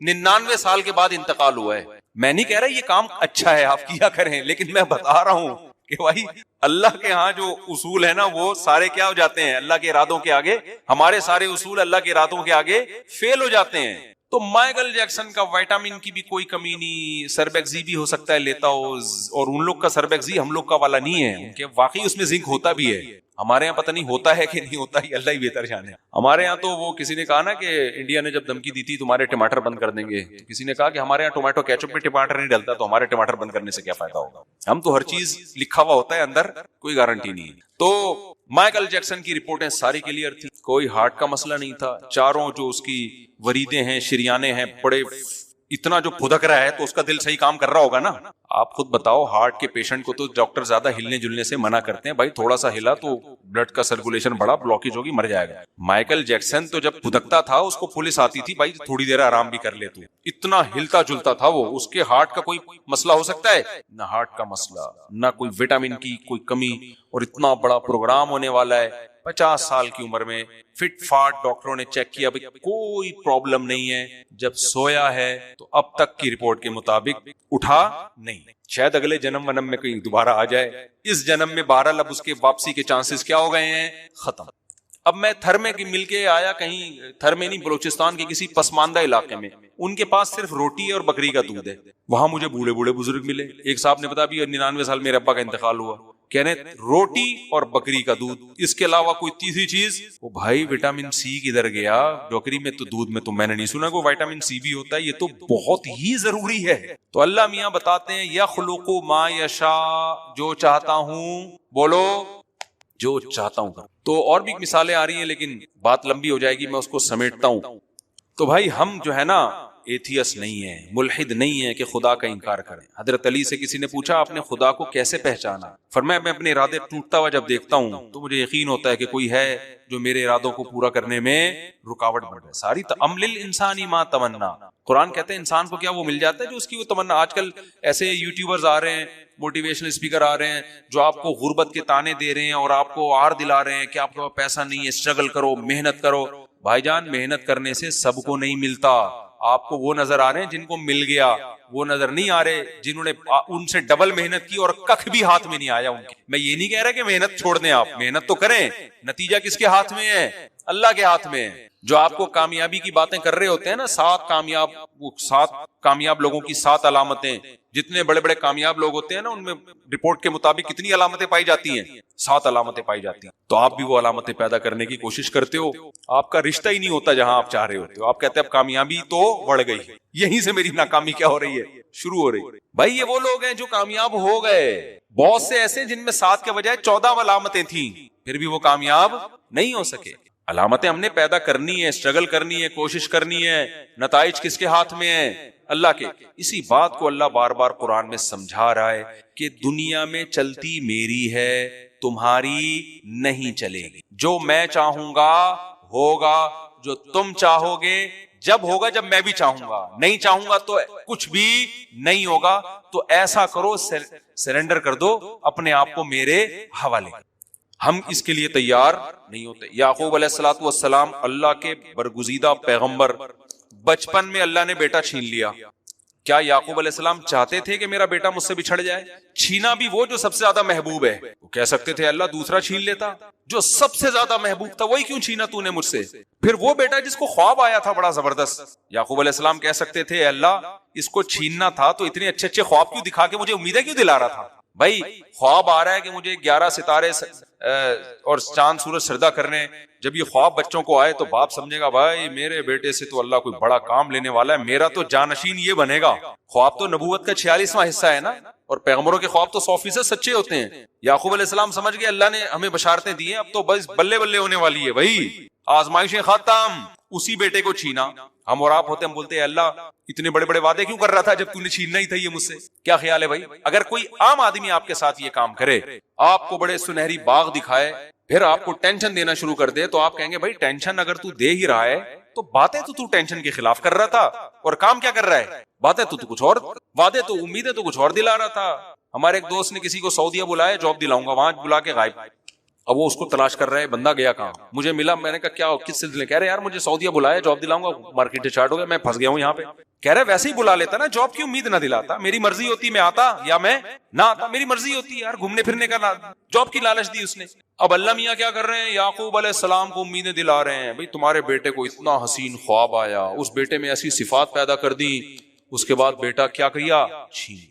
99 سال کے بعد انتقال ہوا ہے. میں نہیں کہہ رہا یہ کام اچھا ہے آپ کیا کریں, لیکن میں بتا رہا ہوں کہ بھائی اللہ کے ہاں جو اصول ہے نا وہ سارے کیا ہو جاتے ہیں اللہ کے ارادوں کے آگے. ہمارے سارے اصول اللہ کے ارادوں کے آگے فیل ہو جاتے ہیں. تو مائیکل جیکسن کا وٹامن کی بھی کوئی کمی نہیں, سربیکزی بھی ہو سکتا ہے لیتا ہو, اور ان لوگ کا سربیکزی ہم لوگ کا والا نہیں ہے, ان کے واقعی اس میں زنک ہوتا بھی ہے. ہمارے یہاں پتہ نہیں ہوتا ہے کہ نہیں ہوتا, ہی اللہ ہی بہتر جانے. ہمارے یہاں تو وہ کسی نے کہا نا کہ انڈیا نے جب دھمکی دی تھی تمہارے ٹماٹر بند کر دیں گے, کسی نے کہا کہ ہمارے یہاں ٹومیٹو کیچپ میں ٹماٹر نہیں ڈلتا تو ہمارے ٹماٹر بند کرنے سے کیا فائدہ ہوگا. ہم تو ہر چیز لکھا ہوا ہوتا ہے اندر, کوئی گارنٹی نہیں ہے. تو مائیکل جیکسن کی رپورٹیں ساری کلیئر تھی, کوئی ہارٹ کا مسئلہ نہیں تھا. چاروں جو اس کی وریدیں ہیں, شریانے ہیں, بڑے اتنا جو پھدک رہا ہے تو اس کا دل صحیح کام کر رہا ہوگا نا. آپ خود بتاؤ, ہارٹ کے پیشنٹ کو تو ڈاکٹر زیادہ ہلنے جلنے سے منع کرتے ہیں, بھائی تھوڑا سا ہلا تو بلڈ کا سرکولیشن بڑا بلاکیج ہوگی, مر جائے گا. مائیکل جیکسن تو جب پھدکتا تھا اس کو پولیس آتی تھی, بھائی تھوڑی دیر آرام بھی کر لے تو, اتنا ہلتا جلتا تھا وہ. اس کے ہارٹ کا کوئی مسئلہ ہو سکتا ہے؟ نہ ہارٹ کا مسئلہ, نہ کوئی وٹامن کی کوئی کمی, اور اتنا بڑا پروگرام ہونے والا ہے. 50 سال کی عمر میں فٹ فاٹ, ڈاکٹروں نے چیک کیا بھائی کوئی پرابلم نہیں ہے. جب سویا ہے تو اب تک کی رپورٹ کے مطابق اٹھا نہیں. شاید اگلے جنم ونم میں کہیں دوبارہ آ جائے, اس جنم میں بہرحال اب اس کے واپسی کے چانسز کیا ہو گئے ہیں؟ ختم. اب میں تھر میں مل کے آیا, کہیں تھر میں نہیں, بلوچستان کے کسی پسماندہ علاقے میں, ان کے پاس صرف روٹی اور بکری کا دودھ ہے. وہاں مجھے بوڑھے بوڑھے بزرگ ملے. ایک صاحب نے بتا بھی 99 سال میرے ابا کا انتقال ہوا, کہنے روٹی اور بکری کا دودھ, اس کے علاوہ کوئی تیسری چیز. وہ بھائی وٹامن سی کدھر گیا؟ بکری میں تو دودھ میں تو میں نے نہیں سنا کوئی وٹامن سی بھی ہوتا ہے, یہ تو بہت ہی ضروری ہے. تو اللہ میاں بتاتے ہیں یخلق ما یشاء, جو چاہتا ہوں, بولو جو چاہتا ہوں. تو اور بھی مثالیں آ رہی ہیں لیکن بات لمبی ہو جائے گی, میں اس کو سمیٹتا ہوں. تو بھائی ہم جو ہے نا ایتھیس نہیں ہے, ملحد نہیں ہے کہ خدا کا انکار کریں. حضرت علی سے کسی نے پوچھا آپ نے خدا کو کیسے پہچانا؟ فرمایا میں اپنے ارادے ٹوٹتا ہوا جب دیکھتا ہوں تو مجھے یقین ہوتا ہے کہ کوئی ہے جو میرے ارادوں کو پورا کرنے میں رکاوٹ بن رہا ہے. ساری ام للانسان ما تمنا, قرآن کہتے ہیں انسان کو کیا وہ مل جاتا ہے جو اس کی وہ تمنا. آج کل ایسے یوٹیوبرز آ رہے ہیں, موٹیویشنل اسپیکر آ رہے ہیں جو آپ کو غربت کے تانے دے رہے ہیں اور آپ کو آر دلا رہے ہیں کہ آپ کے پاس پیسہ نہیں ہے, اسٹرگل کرو, محنت کرو. بھائی جان محنت کرنے سے سب کو نہیں ملتا, آپ کو وہ نظر آ رہے ہیں جن کو مل گیا، وہ نظر نہیں آ رہے جنہوں نے ان سے ڈبل محنت کی اور کخ بھی ہاتھ میں نہیں آیا ان کے۔ میں یہ نہیں کہہ رہا کہ محنت چھوڑ دیں، آپ محنت تو کریں، نتیجہ کس کے ہاتھ میں ہے؟ اللہ کے ہاتھ میں ہے۔ جو آپ کو کامیابی کی باتیں کر رہے ہوتے ہیں نا، 7 کامیاب لوگوں کی 7 علامتیں، جتنے بڑے بڑے کامیاب لوگ ہوتے ہیں نا، ان میں رپورٹ کے مطابق کتنی علامتیں پائی جاتی ہیں؟ 7 علامتیں پائی جاتی ہیں۔ تو آپ بھی وہ علامتیں پیدا کرنے کی کوشش کرتے ہو، آپ کا رشتہ ہی نہیں ہوتا جہاں آپ چاہ رہے ہوتے ہو۔ آپ کہتے ہیں اب کامیابی تو بڑھ گئی، یہیں سے میری ناکامی کیا ہو رہی ہے؟ شروع ہو رہی ہے۔ بھائی یہ وہ لوگ ہیں جو کامیاب ہو گئے، بہت سے ایسے جن میں 7 کے بجائے 14 علامتیں تھیں، پھر بھی وہ کامیاب نہیں ہو سکے۔ علامتیں ہم نے پیدا کرنی ہے، اسٹرگل کرنی ہے، کوشش کرنی ہے۔ نتائج کس کے ہاتھ میں ہے؟ اللہ کے۔ اسی بات کو اللہ بار بار قرآن میں سمجھا رہا ہے کہ دنیا میں چلتی میری ہے، تمہاری نہیں چلے گی۔ جو میں چاہوں گا ہوگا، جو تم چاہو گے جب ہوگا جب میں بھی چاہوں گا، نہیں چاہوں گا تو کچھ بھی نہیں ہوگا۔ تو ایسا کرو، سرنڈر کر دو اپنے آپ کو میرے حوالے۔ ہم اس کے لیے تیار نہیں ہوتے۔ یعقوب علیہ الصلوۃ والسلام اللہ کے برگزیدہ پیغمبر، بچپن میں اللہ نے بیٹا چھین لیا۔ کیا یعقوب علیہ السلام چاہتے تھے کہ میرا بیٹا مجھ سے بچھڑ جائے؟ چھینا بھی وہ جو سب سے زیادہ محبوب ہے۔ وہ کہہ سکتے تھے اللہ دوسرا چھین لیتا، جو سب سے زیادہ محبوب تھا وہی کیوں چھینا تو نے مجھ سے؟ پھر وہ بیٹا جس کو خواب آیا تھا بڑا زبردست، یعقوب علیہ السلام کہہ سکتے تھے اے اللہ اس کو چھیننا تھا تو اتنے اچھے اچھے خواب کیوں دکھا کے مجھے امیدیں کیوں دلا رہا تھا؟ بھائی خواب آ رہا ہے کہ مجھے 11 ستارے اور چاند سورج سجدہ کرنے، جب یہ خواب بچوں کو آئے تو باپ سمجھے گا بھائی میرے بیٹے سے تو اللہ کوئی بڑا کام لینے والا ہے، میرا تو جانشین یہ بنے گا۔ خواب تو نبوت کا 46واں حصہ ہے نا، اور پیغمبروں کے خواب تو 100% سچے ہوتے ہیں۔ یعقوب علیہ السلام سمجھ گئے اللہ نے ہمیں بشارتیں دی ہیں، اب تو بس بلے بلے ہونے والی ہے، بھائی آزمائشیں ختم۔ اسی بیٹے کو چھینا۔ ہم اور آپ ہوتے ہم بولتے ہیں اللہ اتنے بڑے بڑے وعدے کیوں کر رہا تھا جب تو نے چھیننا ہی تھا یہ مجھ سے؟ کیا خیال ہے بھائی؟ اگر کوئی عام آدمی آپ کے ساتھ یہ کام کرے، آپ کو بڑے سنہری باغ دکھائے، پھر آپ کو ٹینشن دینا شروع کر دے، تو آپ کہیں گے بھائی ٹینشن اگر تو دے ہی رہا ہے تو باتیں تو ٹینشن کے خلاف کر رہا تھا اور کام کیا کر رہا ہے؟ باتیں تو کچھ اور، وعدے تو امیدیں تو کچھ اور دلا رہا تھا۔ ہمارے ایک دوست نے کسی کو سعودیہ بلایا، جاب دلاؤں گا، وہاں بلا کے غائب۔ اب وہ اس کو تلاش کر رہے ہیں، بندہ گیا کہاں؟ مجھے ملا، میں نے کہا کیا کس سلسلے؟ کہہ رہے یار مجھے سعودیہ بلایا، جاب دلاؤں گا، مارکیٹ اسٹارٹ ہو گیا، میں پھنس گیا ہوں یہاں پہ۔ کہہ رہے ویسے ہی بلا لیتا نا، جاب کی امید نہ دلاتا، میری مرضی ہوتی میں آتا یا میں نہ آتا، میری مرضی ہوتی یار، گھومنے پھرنے کا جاب کی لالچ دی اس نے۔ اب اللہ میاں کیا کر رہے ہیں؟ یعقوب علیہ السلام کو امیدیں دلا رہے ہیں، بھائی تمہارے بیٹے کو اتنا حسین خواب آیا، اس بیٹے میں ایسی صفات پیدا کر دی، اس کے بعد بیٹا کیا کیا؟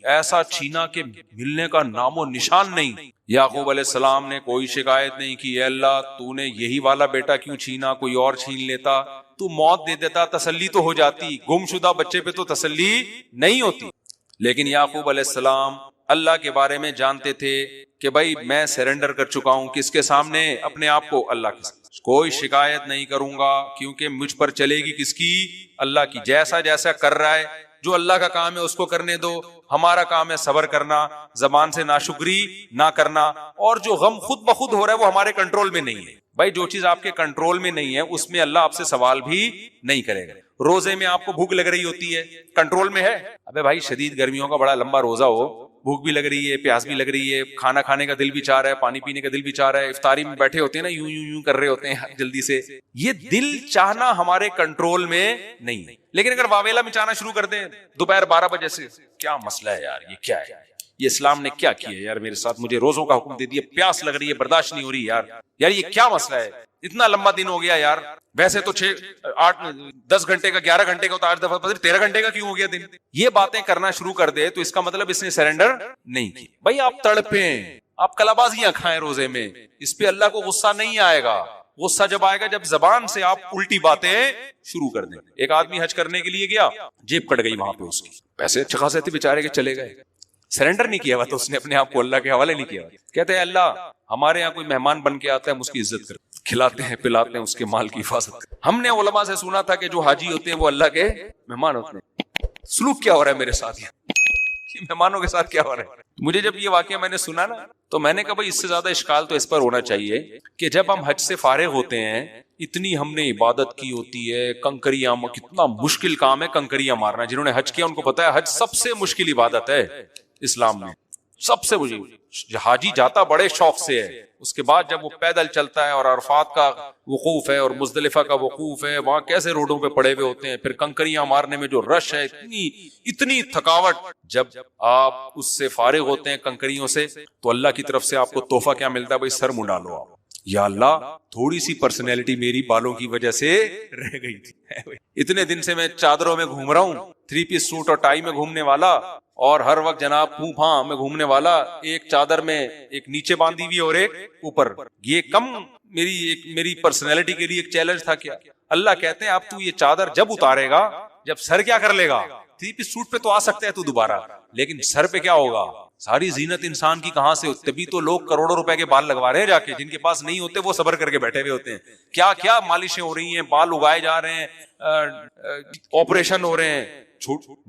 ایسا چھینا کہ ملنے کا نام و نشان نہیں۔ یعقوب علیہ السلام نے کوئی شکایت نہیں کی، اے اللہ تو نے یہی والا بیٹا کیوں چھینا؟ کوئی اور چھین لیتا، تو موت دے دیتا، تسلی تو ہو جاتی۔ گم شدہ بچے پہ تو تسلی نہیں ہوتی۔ لیکن یعقوب علیہ السلام اللہ کے بارے میں جانتے تھے کہ بھائی میں سرنڈر کر چکا ہوں، کس کے سامنے؟ اپنے آپ کو اللہ کے سامنے۔ کوئی شکایت نہیں کروں گا کیونکہ مجھ پر چلے گی کس کی؟ اللہ کی۔ جیسا جیسا کر رہا ہے، جو اللہ کا کام ہے اس کو کرنے دو، ہمارا کام ہے صبر کرنا، زبان سے ناشکری نہ کرنا، اور جو غم خود بخود ہو رہا ہے وہ ہمارے کنٹرول میں نہیں ہے۔ بھائی جو چیز آپ کے کنٹرول میں نہیں ہے اس میں اللہ آپ سے سوال بھی نہیں کرے گا۔ روزے میں آپ کو بھوک لگ رہی ہوتی ہے، کنٹرول میں ہے؟ ابے بھائی شدید گرمیوں کا بڑا لمبا روزہ ہو، بھوک بھی لگ رہی ہے، پیاس بھی لگ رہی ہے، کھانا کھانے کا دل بھی چاہ رہا ہے، پانی پینے کا دل بھی چاہ رہا ہے، افطاری میں بیٹھے ہوتے ہیں نا یوں یوں یوں کر رہے ہوتے ہیں جلدی سے، یہ دل چاہنا ہمارے کنٹرول میں نہیں ہے۔ لیکن اگر واویلا میں چاہنا شروع کر دیں دوپہر 12 بجے سے، کیا مسئلہ ہے یار، یہ کیا ہے، یہ اسلام نے کیا کیا ہے یار میرے ساتھ، مجھے روزوں کا حکم دے دیا، پیاس لگ رہی ہے، برداشت نہیں ہو رہی یار یہ کیا مسئلہ ہے، اتنا لمبا دن ہو گیا یار، ویسے تو 10 گھنٹے کا 11 گھنٹے کا، تو 8 دفعہ 13 گھنٹے کا کیوں ہو گیا دن؟ یہ باتیں کرنا شروع کر دے تو اس کا مطلب اس نے سرنڈر نہیں کی۔ بھائی آپ تڑپیں، آپ کلابازیاں کھائیں روزے میں، اس پہ اللہ کو غصہ نہیں آئے گا۔ غصہ جب آئے گا جب زبان سے آپ الٹی باتیں شروع کر دیں۔ ایک آدمی حج کرنے کے لیے گیا، جیب کٹ گئی وہاں پہ، اس کی پیسے اچھے خاصے تھے بیچارے کے، چلے گئے، سرنڈر نہیں کیا ہوا تو اس نے اپنے آپ کو اللہ کے حوالے نہیں کیا۔ کہتے ہیں اللہ ہمارے یہاں کوئی مہمان بن کے آتا ہے ہم اس کی عزت کرتے، کھلاتے ہیں پلاتے ہیں، اس کے مال کی حفاظت کرتے۔ ہم نے علماء سے سنا تھا کہ جو حاجی ہوتے ہیں وہ اللہ کے مہمان ہوتے ہیں۔ سلوک کیا ہو رہا ہے میرے ساتھ، یہ مہمانوں کے ساتھ کیا ہو رہا ہے؟ مجھے جب یہ واقعہ میں نے سنا نا تو میں نے کہا بھائی اس سے زیادہ اشکال تو اس پر ہونا چاہیے کہ جب ہم حج سے فارغ ہوتے ہیں، اتنی ہم نے عبادت کی ہوتی ہے، کنکریاں، کتنا مشکل کام ہے کنکریاں مارنا، جنہوں نے حج کیا ان کو پتا ہے حج سب سے مشکل عبادت ہے اسلام میں، سب سے مشکل۔ حاجی جاتا بڑے شوق سے ہے، اس کے بعد جب وہ پیدل چلتا ہے اور عرفات کا وقوف ہے اور مزدلفہ کا وقوف ہے، وہاں کیسے روڈوں پہ پڑے ہوئے ہوتے ہیں، پھر کنکریاں مارنے میں جو رش ہے، اتنی تھکاوٹ. جب آپ اس سے فارغ ہوتے ہیں کنکریوں سے تو اللہ کی طرف سے آپ کو تحفہ کیا ملتا ہے؟ بھائی سر منڈا لو آپ. یا اللہ تھوڑی سی پرسنالٹی میری بالوں کی وجہ سے رہ گئی تھی. اتنے دن سے میں چادروں میں گھوم رہا ہوں، 3 پیس سوٹ اور ٹائی میں گھومنے والا، اور ہر وقت جناب پوں پھاں میں گھومنے والا، ایک چادر میں ایک نیچے باندھی ہوئی اور ایک اوپر. یہ کم میری پرسنالٹی کے لیے ایک چیلنج تھا کیا؟ اللہ کہتے ہیں اب تو یہ چادر جب اتارے گا، جب سر کیا کر لے گا، 3 پیس سوٹ پہ تو آ سکتا ہے تو دوبارہ، لیکن سر پہ کیا ہوگا؟ ساری زینت انسان کی کہاں سے؟ تبھی تو لوگ کروڑوں روپے کے بال لگوا رہے ہیں جا کے، جن کے پاس نہیں ہوتے وہ صبر کر کے بیٹھے ہوئے ہوتے ہیں. کیا کیا مالشیں ہو رہی ہیں، بال اگائے جا رہے ہیں، آپریشن ہو رہے ہیں.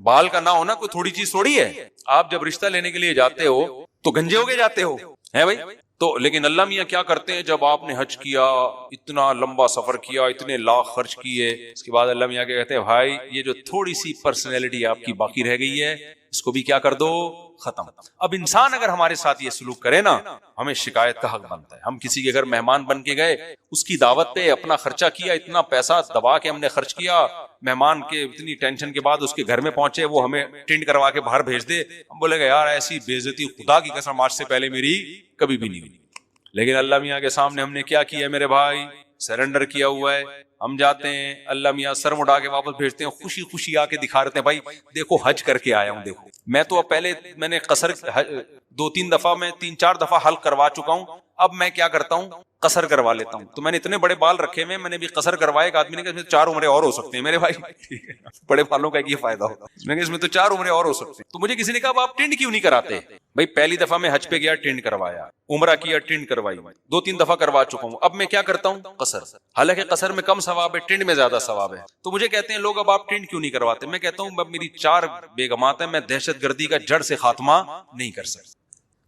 بال کا نہ ہونا کوئی تھوڑی چیز تھوڑی ہے. آپ جب رشتہ لینے کے لیے جاتے ہو تو گنجے ہو کے جاتے ہو، ہے بھائی. تو لیکن اللہ میاں کیا کرتے ہیں، جب آپ نے حج کیا، اتنا لمبا سفر کیا، اتنے لاکھ خرچ کیے، اس کے بعد اللہ میاں کیا کہتے ہیں، بھائی یہ جو تھوڑی سی پرسنالٹی آپ کی باقی رہ گئی ہے، اس کو بھی کیا کر دو، ختم. اب انسان اگر ہمارے ساتھ یہ سلوک کرے نا، ہمیں شکایت کا حق بنتا ہے. ہم کسی کے گھر مہمان بن کے گئے، اس کی دعوت پہ اپنا خرچہ کیا، اتنا پیسہ دبا کے ہم نے خرچ کیا، مہمان کے اتنی ٹینشن کے بعد اس کے گھر میں پہنچے، وہ ہمیں ٹینڈ کروا کے باہر بھیج دے، ہم بولے گا یار ایسی بے عزتی خدا کی قسم آج سے پہلے میری کبھی بھی نہیں ہوئی. لیکن اللہ میاں کے سامنے ہم نے کیا کیا میرے بھائی؟ سرنڈر کیا ہوا ہے. ہم جاتے ہیں، اللہ میاں سر مڑا کے واپس بھیجتے ہیں، خوشی خوشی آ کے دکھا رہتے ہیں، بھائی دیکھو حج کر کے آیا ہوں. دیکھو میں تو اب پہلے میں نے قصر 2-3 دفعہ، میں 3-4 دفعہ حلق کروا چکا ہوں، اب میں کیا کرتا ہوں، قصر کروا لیتا ہوں. تو میں نے اتنے بڑے بال رکھے ہوئے، میں نے بھی قصر کروایا. ایک آدمی نے کہا اس میں 4 عمریں اور ہو سکتے ہیں. میرے بھائی بڑے بالوں کا یہ فائدہ ہوتا ہے، میں نے کہا اس میں تو 4 عمریں اور ہو سکتے ہیں. تو مجھے کسی نے کہا آپ ٹینڈ کیوں نہیں کراتے؟ بھائی پہلی دفعہ میں حج پہ گیا، ٹینڈ کروایا، عمرہ کیا، ٹینڈ کروائی، 2-3 دفعہ کروا چکا ہوں. اب میں کیا کرتا ہوں، قصر. حالانکہ قصر میں کم ثواب ہے، ٹینڈ میں زیادہ ثواب ہے. تو مجھے کہتے ہیں لوگ اب آپ ٹینڈ کیوں نہیں کرواتے؟ میں کہتا ہوں اب میری 4 بیگمات ہیں، میں دہشت گردی کا جڑ سے خاتمہ نہیں کر سکتا.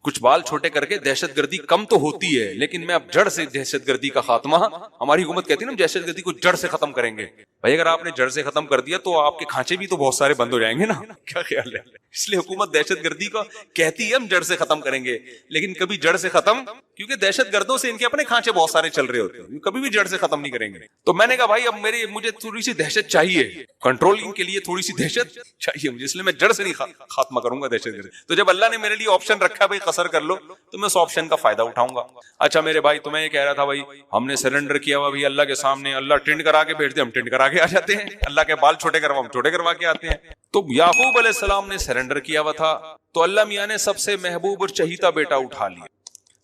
کچھ بال چھوٹے کر کے دہشت گردی کم تو ہوتی ہے، لیکن میں اب جڑ سے دہشت گردی کا خاتمہ، ہماری حکومت کہتی ہے نا ہم دہشت گردی کو جڑ سے ختم کریں گے. بھائی اگر آپ نے جڑ سے ختم کر دیا تو آپ کے کھانچے بھی تو بہت سارے بند ہو جائیں گے نا. کیا خیال ہے؟ اس لیے حکومت دہشت گردی کو کہتی ہے ہم جڑ سے ختم کریں گے، لیکن کبھی جڑ سے ختم، کیونکہ دہشت گردوں سے ان کے اپنے کھانچے بہت سارے چل رہے ہوتے ہیں، کبھی بھی جڑ سے ختم نہیں کریں گے. تو میں نے کہا بھائی اب مجھے تھوڑی سی دہشت چاہیے، کنٹرولنگ کے لیے تھوڑی سی دہشت چاہیے مجھے، اس لیے میں جڑ سے نہیں خاتمہ کروں گا دہشت گردی. تو جب اللہ نے میرے لیے آپشن رکھا بھائی قصر کر لو، تو میں اس آپشن کا فائدہ اٹھاؤں گا. اچھا میرے بھائی تو میں یہ کہہ رہا تھا، بھائی ہم نے سرنڈر کیا ہوا بھی اللہ کے سامنے، اللہ ٹینڈ کرا کے بھیج دے، ہم ٹینڈ کرا کے آ جاتے ہیں. اللہ کے بال چھوٹے کروا، ہم چھوٹے کروا کے آتے ہیں. تو یعقوب علیہ السلام نے سرنڈر کیا ہوا تھا، تو اللہ میاں نے سب سے محبوب اور چہیتا بیٹا اٹھا لیا.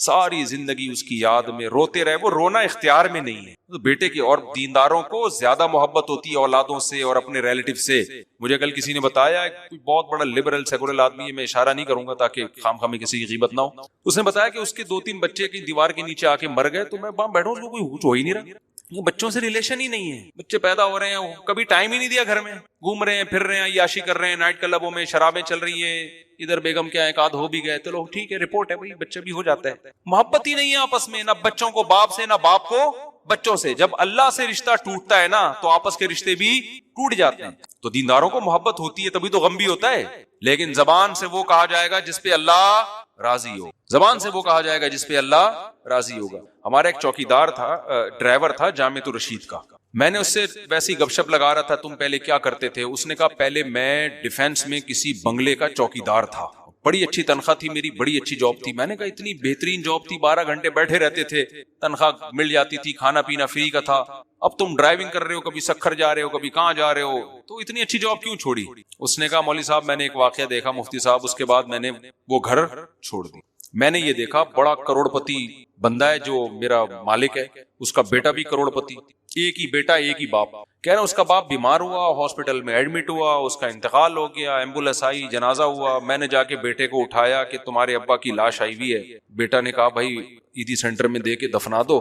ساری زندگی اس کی یاد میں روتے رہے. وہ رونا اختیار میں نہیں ہے. تو بیٹے کی، اور دینداروں کو زیادہ محبت ہوتی ہے اولادوں سے اور اپنے ریلیٹو سے. مجھے کل کسی نے بتایا، کوئی بہت بڑا لبرل سیکولر آدمی ہے، میں اشارہ نہیں کروں گا تاکہ خام خامی کسی کی غیبت نہ ہو. اس نے بتایا کہ اس کے 2-3 بچے کی دیوار کے نیچے آ کے مر گئے. تو میں وہاں بیٹھا ہوں، کوئی ہو ہی نہیں رہا، بچوں سے ریلیشن ہی نہیں ہے. بچے پیدا ہو رہے ہیں، کبھی ٹائم ہی نہیں دیا گھر میں، گھوم رہے ہیں، پھر رہے ہیں، عیاشی کر رہے ہیں، نائٹ کلبوں میں شرابیں چل رہی ہیں، ادھر بیگم کیا ایک آدھ ہو بھی گئے، چلو ٹھیک ہے رپورٹ ہے، بھائی بچہ بھی ہو جاتا ہے. محبت ہی نہیں ہے آپس میں، نہ بچوں کو باپ سے، نہ باپ کو بچوں سے. جب اللہ سے رشتہ ٹوٹتا ہے نا تو آپس کے رشتے بھی ٹوٹ جاتے ہیں. تو دینداروں کو محبت ہوتی ہے تبھی تو غم بھی ہوتا ہے. لیکن زبان سے وہ کہا جائے گا جس پہ اللہ راضی ہو، زبان سے وہ کہا جائے گا جس پہ اللہ راضی ہوگا. ہمارا ایک چوکیدار تھا، ڈرائیور تھا جامعۃ الرشید کا. میں نے اس سے ویسی گپ شپ لگا رہا تھا، تم پہلے کیا کرتے تھے؟ اس نے کہا پہلے میں ڈیفنس میں کسی بنگلے کا چوکیدار تھا، بڑی اچھی تنخواہ تھی میری، بڑی اچھی جاب تھی. میں نے کہا اتنی بہترین جاب تھی، 12 گھنٹے بیٹھے رہتے تھے، تنخواہ مل جاتی تھی، کھانا پینا فری کا تھا. اب تم ڈرائیونگ کر رہے ہو، کبھی سکھر جا رہے ہو، کبھی کہاں جا رہے ہو، تو اتنی اچھی جاب کیوں چھوڑی؟ اس نے کہا مولوی صاحب میں نے ایک واقعہ دیکھا مفتی صاحب، اس کے بعد میں نے وہ گھر چھوڑ دی. میں نے یہ دیکھا بڑا کروڑ پتی بندہ ہے جو میرا مالک ہے، اس کا بیٹا بھی کروڑ پتی، ایک ہی بیٹا ایک ہی باپ. کہہ رہا اس کا باپ بیمار ہوا، ہاسپٹل میں ایڈمٹ ہوا، اس کا انتقال ہو گیا، ایمبولینس آئی، جنازہ ہوا. میں نے جا کے بیٹے کو اٹھایا کہ تمہارے ابا کی لاش آئی ہوئی ہے. بیٹا نے کہا بھائی عیدی سینٹر میں دے کے دفنا دو،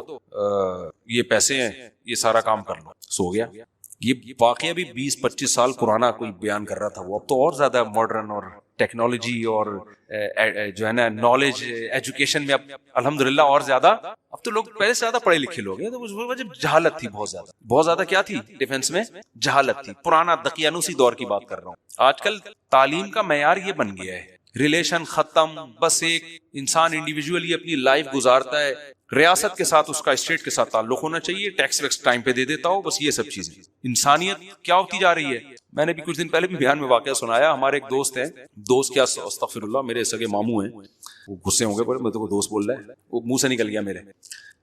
یہ پیسے ہیں، یہ سارا کام کر لو. سو گیا. یہ واقعہ بھی 20-25 سال پرانا کوئی بیان کر رہا تھا وہ. اب تو اور زیادہ ماڈرن اور ٹیکنالوجی اور جو ہے نا نالج ایجوکیشن میں اب الحمدللہ اور زیادہ، اب تو لوگ پہلے سے زیادہ پڑھے لکھے لوگ ہیں. تو اس وجہ جہالت تھی بہت زیادہ، بہت زیادہ کیا تھی ڈیفنس میں؟ جہالت تھی. پرانا دقیانوسی دور کی بات کر رہا ہوں. آج کل تعلیم کا معیار یہ بن گیا ہے، ریلیشن ختم، بس ایک انسان انڈیویجولی اپنی لائف گزارتا ہے. ریاست کے ساتھ اس کا اسٹیٹ کے ساتھ تعلق ہونا چاہیے, ٹیکس ویکس ٹائم پہ دے دیتا ہو, بس یہ سب چیزیں. انسانیت کیا ہوتی جا رہی ہے. میں نے بھی کچھ دن پہلے بھی بیان میں واقعہ سنایا. ہمارے ایک دوست ہیں, دوست کیا استغفر اللہ, میرے سگے ماموں ہیں, وہ غصے ہوں گے بڑے, میں تو وہ دوست بول رہا ہے, وہ منہ سے نکل گیا میرے.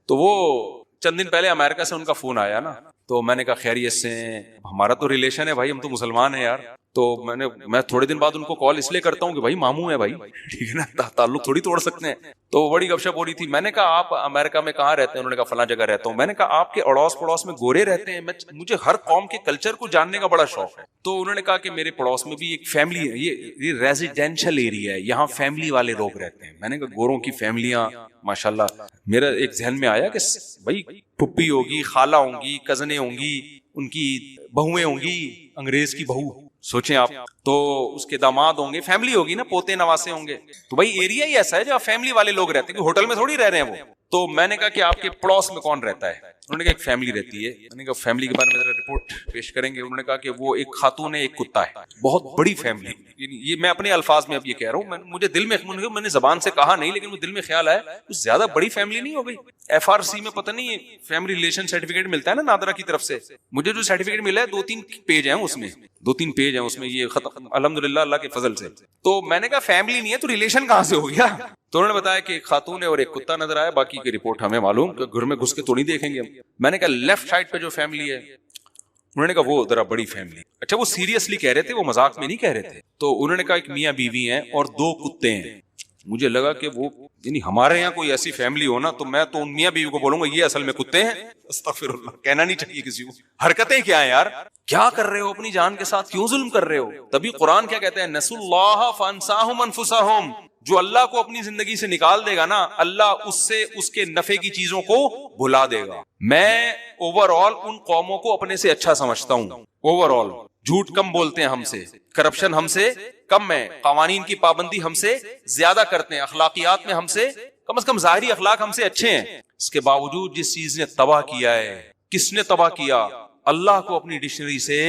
تو وہ چند دن پہلے امریکہ سے ان کا فون آیا نا, تو میں نے کہا خیریت سے ہیں, ہمارا تو ریلیشن ہے بھائی, ہم تو مسلمان ہیں یار. تو میں تھوڑے دن بعد ان کو کال اس لیے کرتا ہوں کہ بھائی ماموں ہے بھائی, ٹھیک ہے نا, تعلق تھوڑی توڑ سکتے ہیں. تو بڑی گپ شپ ہو رہی تھی. میں نے کہا آپ امریکہ میں کہاں رہتے ہیں؟ انہوں نے کہا فلاں جگہ رہتا ہوں. میں نے کہا آپ کے اڑوس پڑوس میں گورے رہتے ہیں؟ مجھے ہر قوم کے کلچر کو جاننے کا بڑا شوق ہے. تو انہوں نے کہا کہ میرے پڑوس میں بھی ایک فیملی ہے, یہ ریزیڈینشل ایریا ہے, یہاں فیملی والے لوگ رہتے ہیں. میں نے کہا گوروں کی فیملیاں ماشاءاللہ. میرا ایک ذہن میں آیا کہ بھائی پھپھی ہوگی, خالہ ہوں گی, کزنیں ہوں گی, ان کی بہویں ہوں گی, انگریز کی بہو سوچیں آپ, تو اس کے داماد ہوں گے, فیملی ہوگی نا, پوتے نواسے ہوں گے. تو بھائی ایریا ہی ایسا ہے جہاں فیملی والے لوگ رہتے ہیں, کہ ہوٹل میں تھوڑی رہ رہے ہیں وہ. تو میں نے کہا کہ آپ کے پڑوس میں کون رہتا ہے؟ انہوں نے کہا ایک فیملی رہتی ہے. میں نے کہا فیملی کے بارے میں ذرا رپورٹ پیش کریں گے. انہوں نے کہا کہ وہ ایک خاتون ہے, ایک کتا ہے, بہت بڑی فیملی. یہ میں اپنے الفاظ میں اب یہ کہہ رہا ہوں, مجھے دل میں, میں نے زبان سے کہا نہیں, لیکن وہ دل میں خیال آیا کچھ زیادہ بڑی فیملی نہیں ہو گئی. ایف آر سی میں پتہ نہیں فیملی ریلیشن سرٹیفکیٹ ملتا ہے نا نادرا کی طرف سے, مجھے جو سرٹیفکیٹ ملا ہے 2-3 پیج ہیں اس میں, 2-3 پیج ہیں اس میں, یہ ختم الحمدللہ اللہ کے فضل سے. تو میں نے کہا فیملی نہیں ہے تو ریلیشن کہاں سے ہو گیا؟ تو انہوں نے بتایا کہ ایک خاتون ہے اور ایک کتا نظر آیا, باقی کی رپورٹ ہمیں معلوم, کہ گھر میں گھس کے تو نہیں دیکھیں گے ہم. میں نے کہا لیفٹ سائڈ پہ جو فیملی ہے, انہوں نے کہا وہ ذرا بڑی فیملی. اچھا وہ سیریسلی کہہ رہے تھے, وہ مذاق میں نہیں کہہ رہے تھے. تو انہوں نے کہا ایک میاں بیوی ہیں اور 2 کتے ہیں. مجھے لگا کہ وہ یعنی ہمارے یہاں کوئی ایسی فیملی ہو نا, تو میں تو ان میاں بیوی کو بولوں گا یہ اصل میں کتے ہیں. استغفر اللہ, کہنا نہیں چاہیے کسی کو. حرکتیں کیا ہیں یار, کیا کر رہے ہو اپنی جان کے ساتھ, کیوں ظلم کر رہے ہو؟ تبھی قرآن کیا کہتے ہیں, نسوا اللہ فانساہم انفسہم. جو اللہ کو اپنی زندگی سے نکال دے گا نا, اللہ اس سے اس کے نفع کی چیزوں کو بھلا دے گا. میں اوور آل ان قوموں کو اپنے سے اچھا سمجھتا ہوں. اوور آل جھوٹ کم بولتے ہیں ہم سے, کرپشن ہم سے کم ہے, قوانین کی پابندی ہم سے زیادہ کرتے ہیں, اخلاقیات میں ہم سے کم از کم ظاہری اخلاق ہم سے اچھے ہیں. اس کے باوجود جس چیز نے تباہ کیا ہے, کس نے تباہ کیا؟ اللہ کو اپنی ڈکشنری سے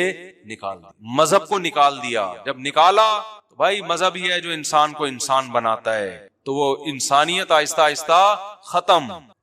نکال دیا, مذہب کو نکال دیا. جب نکالا تو بھائی مذہب ہی ہے جو انسان کو انسان بناتا ہے, تو وہ انسانیت آہستہ آہستہ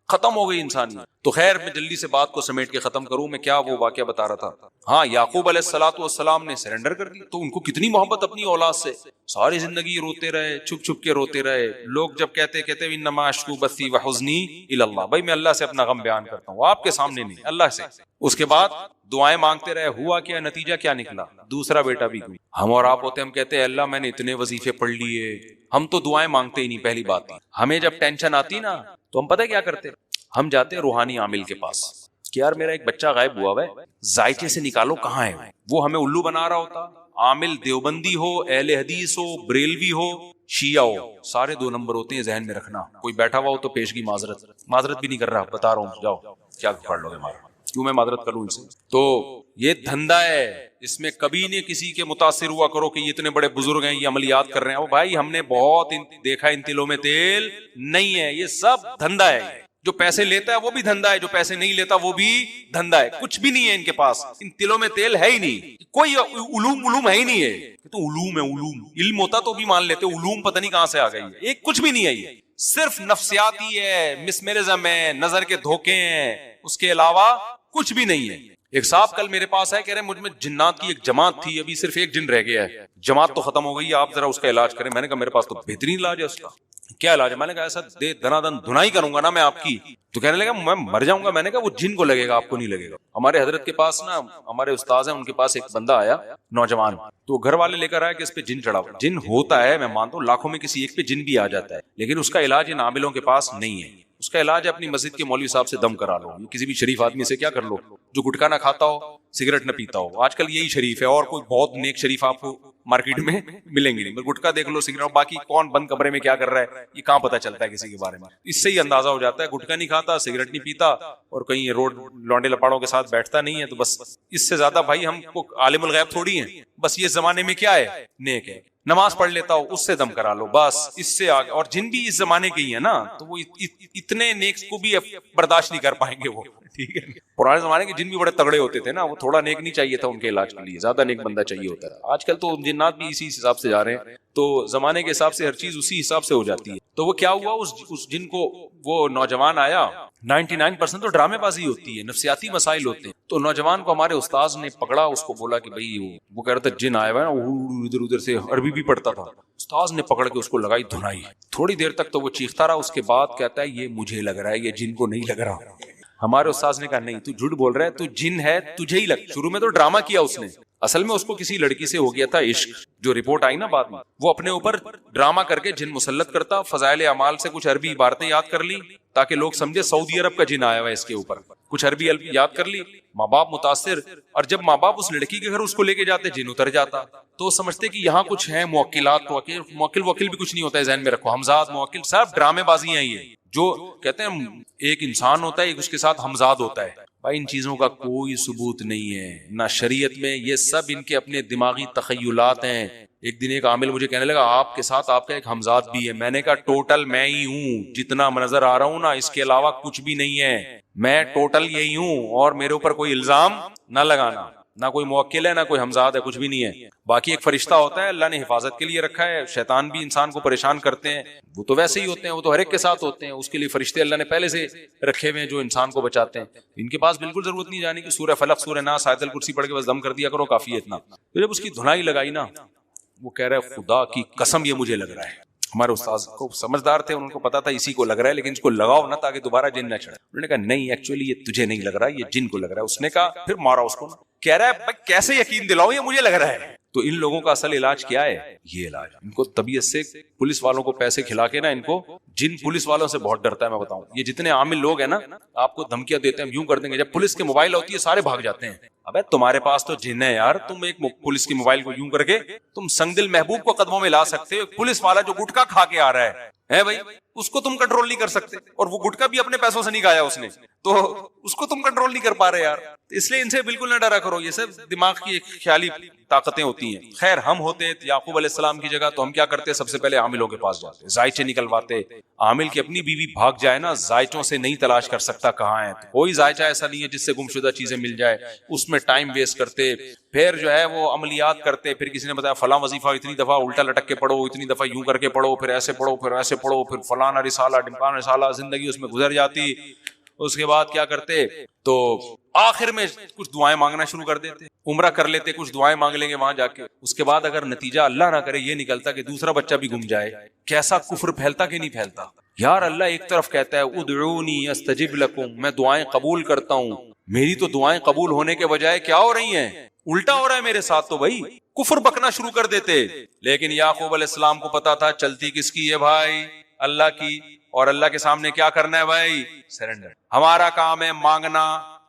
ختم ہو گئی انسانیت. تو خیر میں جلدی سے بات کو سمیٹ کے ختم کروں. میں کیا وہ واقعہ بتا رہا تھا, ہاں یعقوب علیہ السلام نے سرنڈر کر دی. تو ان کو کتنی محبت اپنی اولاد سے, ساری زندگی روتے رہے, چھپ چھپ کے روتے رہے. لوگ جب کہتے انما اشکو بثی وحزنی الی اللہ, بھائی میں اللہ سے اپنا غم بیان کرتا ہوں, آپ کے سامنے نہیں, اللہ سے. اس کے بعد دعائیں مانگتے رہے. ہوا کیا, نتیجہ کیا نکلا؟ دوسرا بیٹا بھی ہوئی. ہم اور آپ ہوتے, ہم کہتے ہیں اللہ میں نے اتنے وظیفے پڑھ لیے, ہم تو دعائیں مانگتے ہی نہیں. پہلی بات, ہمیں جب ٹینشن آتی نا تو ہم پتہ کیا کرتے, ہم جاتے روحانی عامل کے پاس کہ یار میرا ایک بچہ غائب ہوا ہے, ذائقے سے نکالو کہاں ہے. وہ ہمیں الو بنا رہا ہوتا. عامل دیوبندی ہو, اہل حدیث ہو, بریلوی ہو, شیعہ ہو, سارے 2 نمبر ہوتے ہیں, ذہن میں رکھنا. کوئی بیٹھا ہوا ہو تو پیشگی معذرت بھی نہیں کر رہا, بتا رہا ہوں, جاؤ کیا پڑھ لو گے, ہمارا کیوں میں معذرت کروں ان سے. تو یہ دھندا ہے, اس میں کبھی نہیں کسی کے متاثر ہوا کرو کہ یہ اتنے بڑے بزرگ ہیں, یہ عملیات کر رہے ہیں. بھائی ہم نے بہت دیکھا, ان تلوں میں تیل نہیں ہے. یہ سب دھندا ہے. جو پیسے لیتا ہے وہ بھی دھندا ہے, جو پیسے نہیں لیتا وہ بھی دھندا ہے. کچھ بھی نہیں ہے ان کے پاس, ان تلوں میں تیل ہے ہی نہیں. کوئی علوم ہے ہی نہیں ہے. تو علوم ہے, علم ہوتا تو بھی مان لیتے, علوم پتہ نہیں کہاں سے آ گئی ہے. ایک کچھ بھی نہیں ہے, یہ صرف نفسیاتی ہے, مسمرزم ہے, نظر کے دھوکے ہیں, اس کے علاوہ کچھ بھی نہیں ہے. ایک صاحب کل میرے پاس ہے, کہہ رہے مجھ میں جنات کی ایک جماعت تھی, ابھی صرف ایک جن رہ گیا ہے, جماعت تو ختم ہو گئی, آپ ذرا اس کا علاج کریں. میں نے کہا میرے پاس تو بہترین علاج ہے اس کا. کیا علاج ہے؟ میں نے کہا ایسا دنا دھنائی کروں گا نا میں آپ کی, تو کہنے لگا میں مر جاؤں گا. میں نے کہا وہ جن کو لگے گا, آپ کو نہیں لگے گا. ہمارے حضرت کے پاس نا, ہمارے استاذ ہیں, ان کے پاس ایک بندہ آیا نوجوان, تو گھر والے لے کر آئے کہ اس پہ جن چڑھا. جن ہوتا ہے, میں مانتا ہوں لاکھوں میں کسی ایک پہ جن بھی آ جاتا ہے, لیکن اس کا علاج ان عاملوں کے پاس نہیں ہے. اس کا علاج اپنی مسجد کے مولوی صاحب سے دم کرا لو, کسی بھی شریف آدمی سے کیا کر لو جو گٹکا نہ کھاتا ہو, سگریٹ نہ پیتا ہو. آج کل یہی شریف ہے, اور کوئی بہت نیک شریف آپ کو مارکیٹ میں ملیں گے نہیں. گٹکا دیکھ لو, سگریٹ, باقی کون بند کمرے میں کیا کر رہا ہے یہ کہاں پتہ چلتا ہے کسی کے بارے میں. اس سے ہی اندازہ ہو جاتا ہے گٹکا نہیں کھاتا, سگریٹ نہیں پیتا, اور کہیں روڈ لونڈے لپاڑوں کے ساتھ بیٹھتا نہیں ہے. تو بس اس سے زیادہ بھائی ہم کو عالم الغیب تھوڑی ہیں. بس یہ زمانے میں کیا ہے, نیک ہے, نماز پڑھ لیتا ہو, اس سے دم کرا لو, بس اس سے آگے. اور جن بھی اس زمانے کے ہی ہیں نا, تو وہ اتنے نیک کو بھی برداشت نہیں کر پائیں گے وہ, ٹھیک ہے. پرانے زمانے کے جن بھی بڑے تگڑے ہوتے تھے نا, وہ تھوڑا نیک نہیں چاہیے تھا ان کے علاج کے لیے, زیادہ نیک بندہ چاہیے ہوتا ہے. آج کل تو جنات بھی اسی حساب سے جا رہے ہیں, تو زمانے کے حساب سے ہر چیز اسی حساب سے ہو جاتی ہے. تو وہ کیا ہوا, اس جن کو وہ نوجوان آیا, 99% تو ڈرامے بازی ہوتی ہے, نفسیاتی مسائل ہوتے ہیں. تو نوجوان کو ہمارے استاذ نے پکڑا, اس کو بولا کہ بھائی وہ کہہ رہا تھا جن آیا ہوا ہے نا, ادھر ادھر سے عربی بھی پڑھتا تھا. استاذ نے پکڑ کے اس کو لگائی دھنائی. تھوڑی دیر تک تو وہ چیختا رہا, اس کے بعد کہتا ہے یہ مجھے لگ رہا ہے, یہ جن کو نہیں لگ رہا. ہمارے استاذ نے کہا نہیں تو جھوٹ بول رہا ہے, تو جن ہے تجھے ہی لگ. شروع میں تو ڈرامہ کیا اس نے, اصل میں اس کو کسی لڑکی سے ہو گیا تھا عشق. جو رپورٹ آئی نا بعد میں, وہ اپنے اوپر ڈرامہ کر کے جن مسلط کرتا, فضائل اعمال سے کچھ عربی عبارتیں یاد کر لی تاکہ لوگ سمجھے سعودی عرب کا جن آیا ہوا ہے اس کے اوپر, کچھ عربی یاد کر لی, ماں باپ متاثر, اور جب ماں باپ اس لڑکی کے گھر اس کو لے کے جاتے جن اتر جاتا. تو سمجھتے کہ یہاں کچھ ہے موکلات, موکل بھی کچھ نہیں ہوتا ہے, ذہن میں رکھو, حمزاد موکل سب ڈرامے بازی ہیں. یہ جو کہتے ہیں ایک انسان ہوتا ہے, ایک اس کے ساتھ حمزاد ہوتا ہے. بھائی ان چیزوں کا کوئی ثبوت نہیں ہے نہ شریعت میں, یہ سب ان کے اپنے دماغی تخیلات ہیں. ایک دن ایک عامل مجھے کہنے لگا آپ کے ساتھ آپ کا ایک حمزاد بھی ہے. میں نے کہا ٹوٹل میں ہی ہوں, جتنا نظر آ رہا ہوں نا, اس کے علاوہ کچھ بھی نہیں ہے. میں ٹوٹل یہی ہوں, اور میرے اوپر کوئی الزام نہ لگانا, نہ کوئی موکل ہے نہ کوئی حمزاد ہے, کچھ بھی نہیں ہے. باقی ایک فرشتہ ہوتا ہے, اللہ نے حفاظت کے لیے رکھا ہے. شیطان بھی انسان کو پریشان کرتے ہیں, وہ تو ویسے ہی ہوتے ہیں, وہ تو ہر ایک کے ساتھ ہوتے ہیں. اس کے لیے فرشتے اللہ نے پہلے سے رکھے ہوئے ہیں جو انسان کو بچاتے ہیں. ان کے پاس بالکل ضرورت نہیں جانے کی, سورہ فلق سورہ ناس آیت الکرسی پڑھ کے بس دم کر دیا کرو, کافی ہے اتنا. تو جب اس کی دھنائی لگائی نا, وہ کہہ رہا ہے خدا کی قسم یہ مجھے لگ رہا ہے. ہمارے استاذ کو سمجھدار تھے, ان کو پتا تھا اسی کو لگ رہا ہے, لیکن اس کو لگاؤ نہ تاکہ دوبارہ جن نہ چڑھے. انہوں نے کہا نہیں ایکچولی یہ تجھے نہیں لگ رہا, یہ جن کو لگ رہا ہے. اس نے کہا, پھر مارا اس کو نا, کہہ رہا ہے کیسے یقین دلاؤ یہ مجھے لگ رہا ہے. تو ان لوگوں کا اصل علاج کیا ہے, یہ علاج. ان کو طبیعت سے پولیس والوں کو پیسے کھلا کے نا, ان کو جن پولیس والوں سے بہت ڈرتا ہے. میں بتاؤں, یہ جتنے عامل لوگ ہیں نا, آپ کو دھمکیاں دیتے ہیں, یوں کر دیں گے, جب پولیس کے موبائل ہوتی ہے سارے بھاگ جاتے ہیں. ابے تمہارے پاس تو جن ہے یار, تم ایک پولیس کی موبائل کو یوں کر کے تم سنگدل محبوب کو قدموں میں لا سکتے ہو. پولیس والا جو گٹکا کھا کے آ رہا ہے بھائی, اس کو تم کنٹرول نہیں کر سکتے, اور وہ گٹکا بھی اپنے پیسوں سے نہیں کھایا اس نے, تو اس کو تم کنٹرول نہیں کر پا رہے یار. اس لیے ان سے بالکل نہ ڈرا کرو, یہ سب دماغ کی ایک خیالی طاقتیں ہوتی ہیں. خیر ہم ہوتے یعقوب علیہ السلام کی جگہ تو ہم کیا کرتے, سب سے پہلے عاملوں کے پاس جاتے, زائچے نکلواتے. عامل کی اپنی بیوی بھاگ جائے نا, زائچوں سے نہیں تلاش کر سکتا کہاں ہے. کوئی زائچہ ایسا نہیں ہے جس سے گمشدہ چیزیں مل جائے, اس میں ٹائم ویسٹ کرتے. پھر جو ہے وہ عملیات کرتے, پھر کسی نے بتایا فلاں وظیفہ اتنی دفعہ الٹا لٹک کے پڑھو, اتنی دفعہ یوں کر کے پڑھو, پھر ایسے پڑھو, پھر ایسے پڑھو, پھر فلانا رسالہ ڈمکان رسالہ, زندگی اس میں گزر جاتی. اس کے بعد کیا کرتے, تو آخر میں کچھ دعائیں مانگنا شروع کر دیتے, عمرہ کر لیتے, کچھ دعائیں مانگ لیں گے وہاں جا کے. اس کے بعد اگر نتیجہ اللہ نہ کرے یہ نکلتا کہ دوسرا بچہ بھی گم جائے, کیسا کفر پھیلتا کہ نہیں پھیلتا یار. اللہ ایک طرف کہتا ہے ادعونی استجب لکم, میں دعائیں قبول کرتا ہوں. میری تو دعائیں قبول ہونے کے بجائے کیا ہو رہی ہیں, الٹا ہو رہا ہے میرے ساتھ. تو بھائی کفر بکنا شروع کر دیتے. لیکن یعقوب علیہ السلام کو پتا تھا چلتی کس کی ہے بھائی, اللہ کی. اور اللہ کے سامنے کیا کرنا ہے بھائی, سرنڈر. ہمارا کام ہے مانگنا,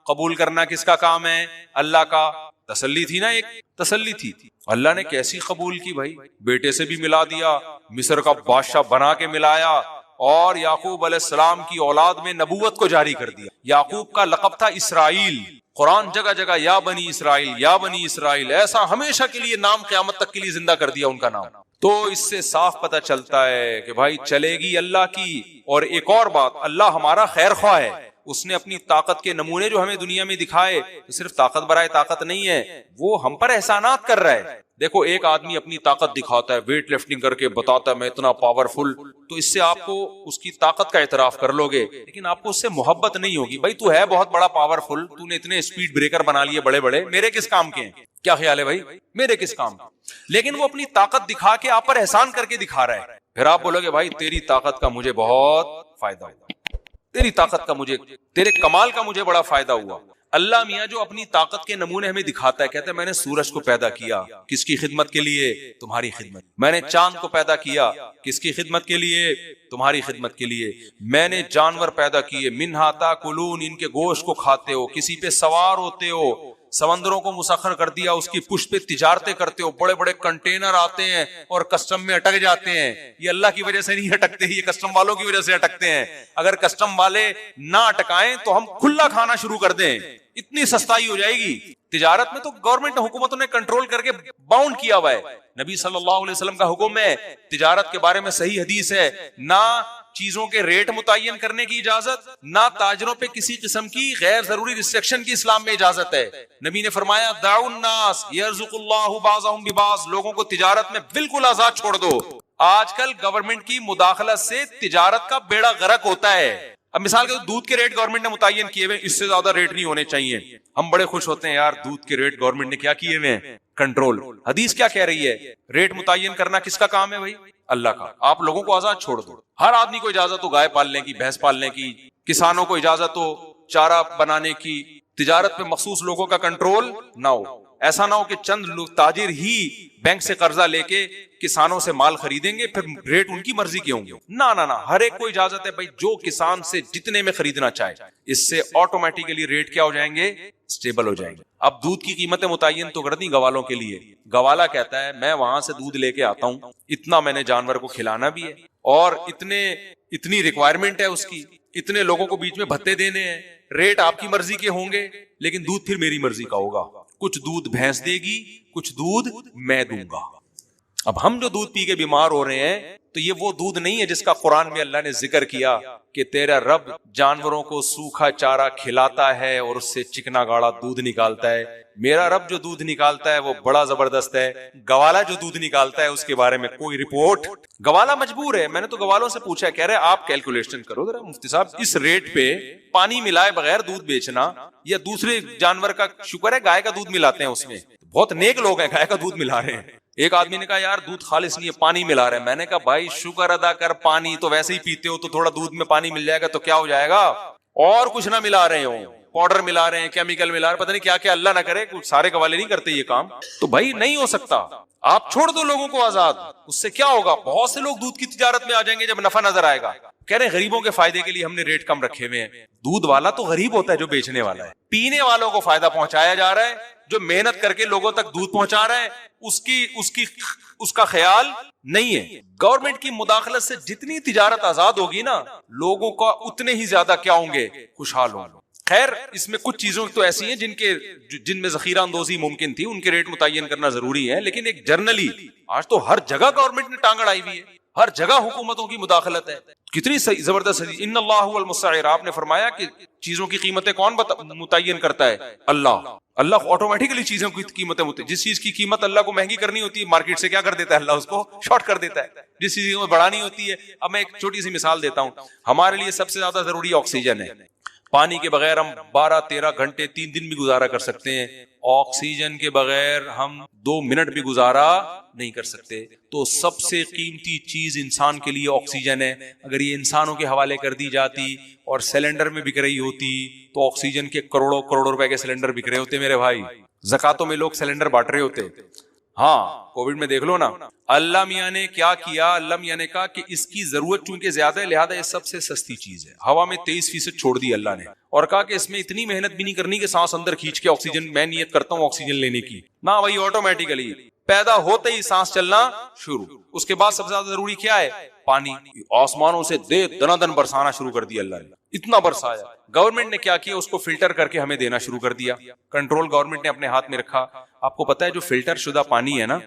قبول کرنا کس کا کام ہے, اللہ کا. تسلی تھی نا, ایک تسلی تھی. اللہ نے کیسی قبول کی بھائی, بیٹے سے بھی ملا دیا, مصر کا بادشاہ بنا کے ملایا, اور یعقوب علیہ السلام کی اولاد میں نبوت کو جاری کر دیا. یعقوب کا لقب تھا اسرائیل. قرآن جگہ جگہ یا بنی اسرائیل, یا بنی اسرائیل, ایسا ہمیشہ کے لیے نام, قیامت تک کے لیے زندہ کر دیا ان کا نام. تو اس سے صاف پتہ چلتا ہے کہ بھائی چلے گی اللہ کی. اور ایک اور بات, اللہ ہمارا خیر خواہ ہے. اس نے اپنی طاقت کے نمونے جو ہمیں دنیا میں دکھائے, صرف طاقت برائے طاقت نہیں ہے, وہ ہم پر احسانات کر رہا ہے. دیکھو ایک آدمی اپنی طاقت دکھاتا ہے, ویٹ لفٹنگ کر کے بتاتا ہے میں اتنا پاورفل, تو اس سے آپ کو اس کی طاقت کا اعتراف کر لو گے, لیکن آپ کو اس سے محبت نہیں ہوگی. بھائی تو ہے بہت بڑا پاورفل, تو نے اتنے اسپیڈ بریکر بنا لیے بڑے بڑے, میرے کس کام کے ہیں, کیا خیال ہے بھائی, میرے کس کام. لیکن وہ اپنی طاقت دکھا کے آپ پر احسان کر کے دکھا رہا ہے. پھر آپ بولو گے بھائی تیری طاقت کا مجھے بہت فائدہ ہوا, تیری طاقت کا مجھے, تیرے کمال کا مجھے بڑا فائدہ ہوا. اللہ میاں جو اپنی طاقت کے نمونے ہمیں دکھاتا ہے, کہتا ہے میں نے سورج کو پیدا کیا, کس کی خدمت کے لیے, تمہاری خدمت. میں نے چاند کو پیدا کیا, کس کی خدمت کے لیے, تمہاری خدمت کے لیے. میں نے جانور پیدا کیے, منہا تاکلون, ان کے گوشت کو کھاتے ہو, کسی پہ سوار ہوتے ہو. سمندروں کو مسخر کر دیا, اس کی پشت پہ تجارتیں کرتے ہو, بڑے بڑے کنٹینر آتے ہیں اور کسٹم میں اٹک جاتے ہیں. یہ اللہ کی وجہ سے نہیں اٹکتے, یہ کسٹم والوں کی وجہ سے اٹکتے ہیں. اگر کسٹم والے نہ اٹکائیں تو ہم کھلا کھانا شروع کر دیں, اتنی سستائی ہو جائے گی. تجارت میں تو گورنمنٹ حکومتوں نے کنٹرول کر کے باؤنڈ کیا ہوا ہے, نبی صلی اللہ علیہ وسلم کا حکم ہے, تجارت کے بارے میں صحیح حدیث ہے, نہ چیزوں کے ریٹ متعین کرنے کی اجازت, نہ تاجروں پہ کسی قسم کی غیر ضروری ریسٹرکشن کی اسلام میں اجازت ہے. نبی نے فرمایا دعوا الناس یرزق اللہ بعضهم ببعض, لوگوں کو تجارت میں بالکل آزاد چھوڑ دو. آج کل گورنمنٹ کی مداخلت سے تجارت کا بیڑا غرق ہوتا ہے. اب مثال کے دودھ کے ریٹ گورنمنٹ نے متعین کیے ہوئے, اس سے زیادہ ریٹ نہیں ہونے چاہیے. ہم بڑے خوش ہوتے ہیں یار دودھ کے ریٹ گورنمنٹ نے کیا کیے ہوئے ہیں, کنٹرول. حدیث کیا کہہ رہی ہے, ریٹ متعین کرنا کس کا کام ہے بھائی, اللہ کا. آپ لوگوں کو آزاد چھوڑ دو. ہر آدمی کو اجازت ہو گائے پالنے کی, بھینس پالنے کی, کسانوں کو اجازت ہو چارہ بنانے کی. تجارت پہ مخصوص لوگوں کا کنٹرول نہ ہو. ایسا نہ ہو کہ چند لوگ تاجر ہی بینک سے قرضہ لے کے کسانوں سے مال خریدیں گے, پھر ریٹ ان کی مرضی کے ہوں گے. نہ ہر ایک کو اجازت ہے بھائی, جو کسان سے جتنے میں خریدنا چاہے. اس سے آٹومیٹیکلی ریٹ کیا ہو جائیں گے, سٹیبل ہو جائیں گے. اب دودھ کی قیمتیں متعین تو کر دی گوالوں کے لیے. گوالا کہتا ہے میں وہاں سے دودھ لے کے آتا ہوں, اتنا میں نے جانور کو کھلانا بھی ہے, اور اتنی ریکوائرمنٹ ہے اس کی, اتنے لوگوں کو بیچ میں بھتے دینے ہیں. ریٹ آپ کی مرضی کے ہوں گے, لیکن دودھ پھر میری مرضی کا ہوگا. کچھ دودھ بھینس دے گی, کچھ دودھ میں دوں گا. اب ہم جو دودھ پی کے بیمار ہو رہے ہیں, تو یہ وہ دودھ نہیں ہے جس کا قرآن میں اللہ نے ذکر کیا کہ تیرا رب جانوروں کو سوکھا چارہ کھلاتا ہے اور اس سے چکنا گاڑا دودھ نکالتا ہے. میرا رب جو دودھ نکالتا ہے وہ بڑا زبردست ہے. گوالا جو دودھ نکالتا ہے اس کے بارے میں کوئی رپورٹ. گوالا مجبور ہے, میں نے تو گوالوں سے پوچھا, کہہ رہے آپ کیلکولیشن کرو ذرا مفتی صاحب, اس ریٹ پہ پانی ملائے بغیر دودھ بیچنا, یا دوسرے جانور کا, شکر ہے گائے کا دودھ ملاتے ہیں اس میں, بہت نیک لوگ ہیں گائے کا دودھ ملا رہے ہیں. ایک آدمی نے کہا یار دودھ خالص نہیں ہے, پانی ملا رہے ہیں. میں نے کہا بھائی شکر ادا کر, پانی تو ویسے ہی پیتے ہو, تو تھوڑا دودھ میں پانی مل جائے گا تو کیا ہو جائے گا. اور کچھ نہ ملا رہے ہو, پاؤڈر ملا رہے ہیں, کیمیکل ملا رہے ہیں, پتہ نہیں کیا کیا, اللہ نہ کرے کچھ سارے گوالے نہیں کرتے یہ کام. تو بھائی نہیں ہو سکتا, آپ چھوڑ دو لوگوں کو آزاد. اس سے کیا ہوگا, بہت سے لوگ دودھ کی تجارت میں آ جائیں گے جب نفع نظر آئے گا. کہہ رہے ہیں غریبوں کے فائدے کے لیے ہم نے ریٹ کم رکھے ہوئے ہیں. دودھ والا تو غریب ہوتا ہے جو بیچنے والا ہے, پینے والوں کو فائدہ پہنچایا جا رہا ہے. جو محنت کر کے لوگوں تک دودھ پہنچا رہا ہے اس کا خیال نہیں ہے. گورنمنٹ کی مداخلت سے جتنی تجارت آزاد ہوگی نا, لوگوں کا اتنے ہی زیادہ کیا ہوں گے, خوشحال ہوں گے. خیر اس میں کچھ چیزوں تو ایسی ہیں جن میں ذخیرہ اندوزی ممکن تھی, ان کے ریٹ متعین کرنا ضروری ہے. لیکن ایک جرنلی آج تو ہر جگہ گورنمنٹ نے ٹانگ اڑائی ہوئی ہے, ہر جگہ حکومتوں کی مداخلت ہے. کتنی زبردست. ان اللہ هو المسعر, آپ نے فرمایا کہ چیزوں کی قیمتیں کون متعین کرتا ہے, اللہ. اللہ آٹومیٹکلی چیزوں کی قیمتیں جس چیز کی قیمت اللہ کو مہنگی کرنی ہوتی ہے مارکیٹ سے کیا کر دیتا ہے, اللہ اس کو شارٹ کر دیتا ہے. جس چیز کو بڑھانی ہوتی ہے, اب میں ایک چھوٹی سی مثال دیتا ہوں. ہمارے لیے سب سے زیادہ ضروری آکسیجن ہے. پانی کے بغیر ہم 12-13 گھنٹے 3 دن بھی گزارا کر سکتے ہیں, آکسیجن کے بغیر ہم 2 منٹ بھی گزارا نہیں کر سکتے. تو سب سے قیمتی چیز انسان کے لیے آکسیجن ہے. اگر یہ انسانوں کے حوالے کر دی جاتی اور سلنڈر میں بک رہی ہوتی تو آکسیجن کے کروڑوں روپے کے سلنڈر بک رہے ہوتے میرے بھائی. زکاتوں میں لوگ سلنڈر بانٹ رہے ہوتے. ہاں کووڈ میں دیکھ لو نا, اللہ میاں نے کیا کیا, اللہ میاں نے کہا کہ اس کی ضرورت چونکہ زیادہ ہے لہذا یہ سب سے سستی چیز ہے. ہوا میں 23% چھوڑ دی اللہ نے, اور کہا کہ اس میں اتنی محنت بھی نہیں کرنی کہ سانس اندر کھینچ کے آکسیجن, میں نیت کرتا ہوں آکسیجن لینے کی, نہ وہی آٹومیٹیکلی پیدا ہوتے ہی سانس چلنا شروع. اس کے بعد سب سے زیادہ ضروری کیا ہے, پانی. آسمانوں سے دن برسانا شروع کر دیا اللہ نے, اتنا برسایا. گورنمنٹ نے کیا کیا, اس کو فلٹر کر کے ہمیں دینا شروع کر دیا. کنٹرول گورنمنٹ نے اپنے ہاتھ میں رکھا. آپ کو پتا ہے جو فلٹر شدہ پانی ہے نا,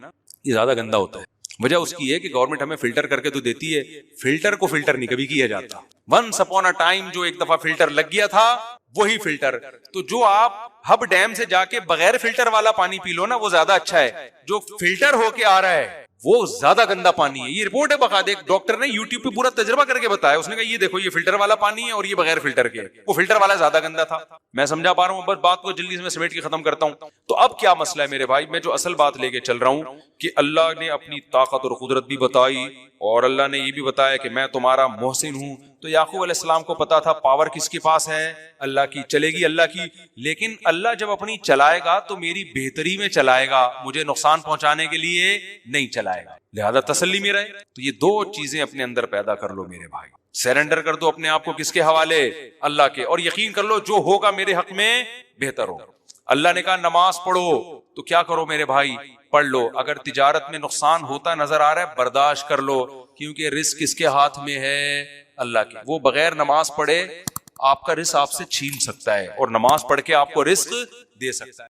یہ زیادہ گندا ہوتا ہے. وجہ اس کی ہے کہ گورنمنٹ ہمیں فلٹر کر کے تو دیتی ہے, فلٹر کو فلٹر نہیں کبھی کیا جاتا. ونس اپون اے ٹائم جو ایک دفعہ فلٹر لگ گیا تھا وہی فلٹر. تو جو آپ ہب ڈیم سے جا کے بغیر فلٹر والا پانی پی لو نا, وہ زیادہ اچھا ہے. جو فلٹر ہو کے آ رہا ہے وہ زیادہ گندا پانی ہے. یہ رپورٹ ہے باقاعدہ, ایک ڈاکٹر نے یوٹیوب پہ پورا تجربہ کر کے بتایا. اس نے کہا یہ دیکھو یہ فلٹر والا پانی ہے اور یہ بغیر فلٹر کے, وہ فلٹر والا زیادہ گندا تھا. میں سمجھا پا رہا ہوں, بس بات کو جلدی سے میں سمیٹ کے ختم کرتا ہوں. تو اب کیا مسئلہ ہے میرے بھائی, میں جو اصل بات لے کے چل رہا ہوں کہ اللہ نے اپنی طاقت اور قدرت بھی بتائی, اور اللہ نے یہ بھی بتایا کہ میں تمہارا محسن ہوں. تو یعقوب علیہ السلام کو پتا تھا پاور کس کے پاس ہے, اللہ کی, چلے گی اللہ کی. لیکن اللہ جب اپنی چلائے گا تو میری بہتری میں چلائے گا, مجھے نقصان پہنچانے کے لیے نہیں چلائے گا. لہذا تسلی میں رہے. تو یہ 2 چیزیں اپنے اندر پیدا کر لو میرے بھائی. سرنڈر کر دو اپنے آپ کو کس کے حوالے, اللہ کے, اور یقین کر لو جو ہوگا میرے حق میں بہتر ہو. اللہ نے کہا نماز پڑھو, تو کیا کرو میرے بھائی, پڑھ لو. اگر تجارت میں نقصان ہوتا نظر آ رہا ہے برداشت کر لو, کیونکہ رزق کس کے ہاتھ میں ہے, اللہ کے. وہ بغیر نماز پڑھے آپ کا رزق آپ سے چھین سکتا ہے, اور نماز پڑھ کے آپ کو رزق دے سکتا ہے.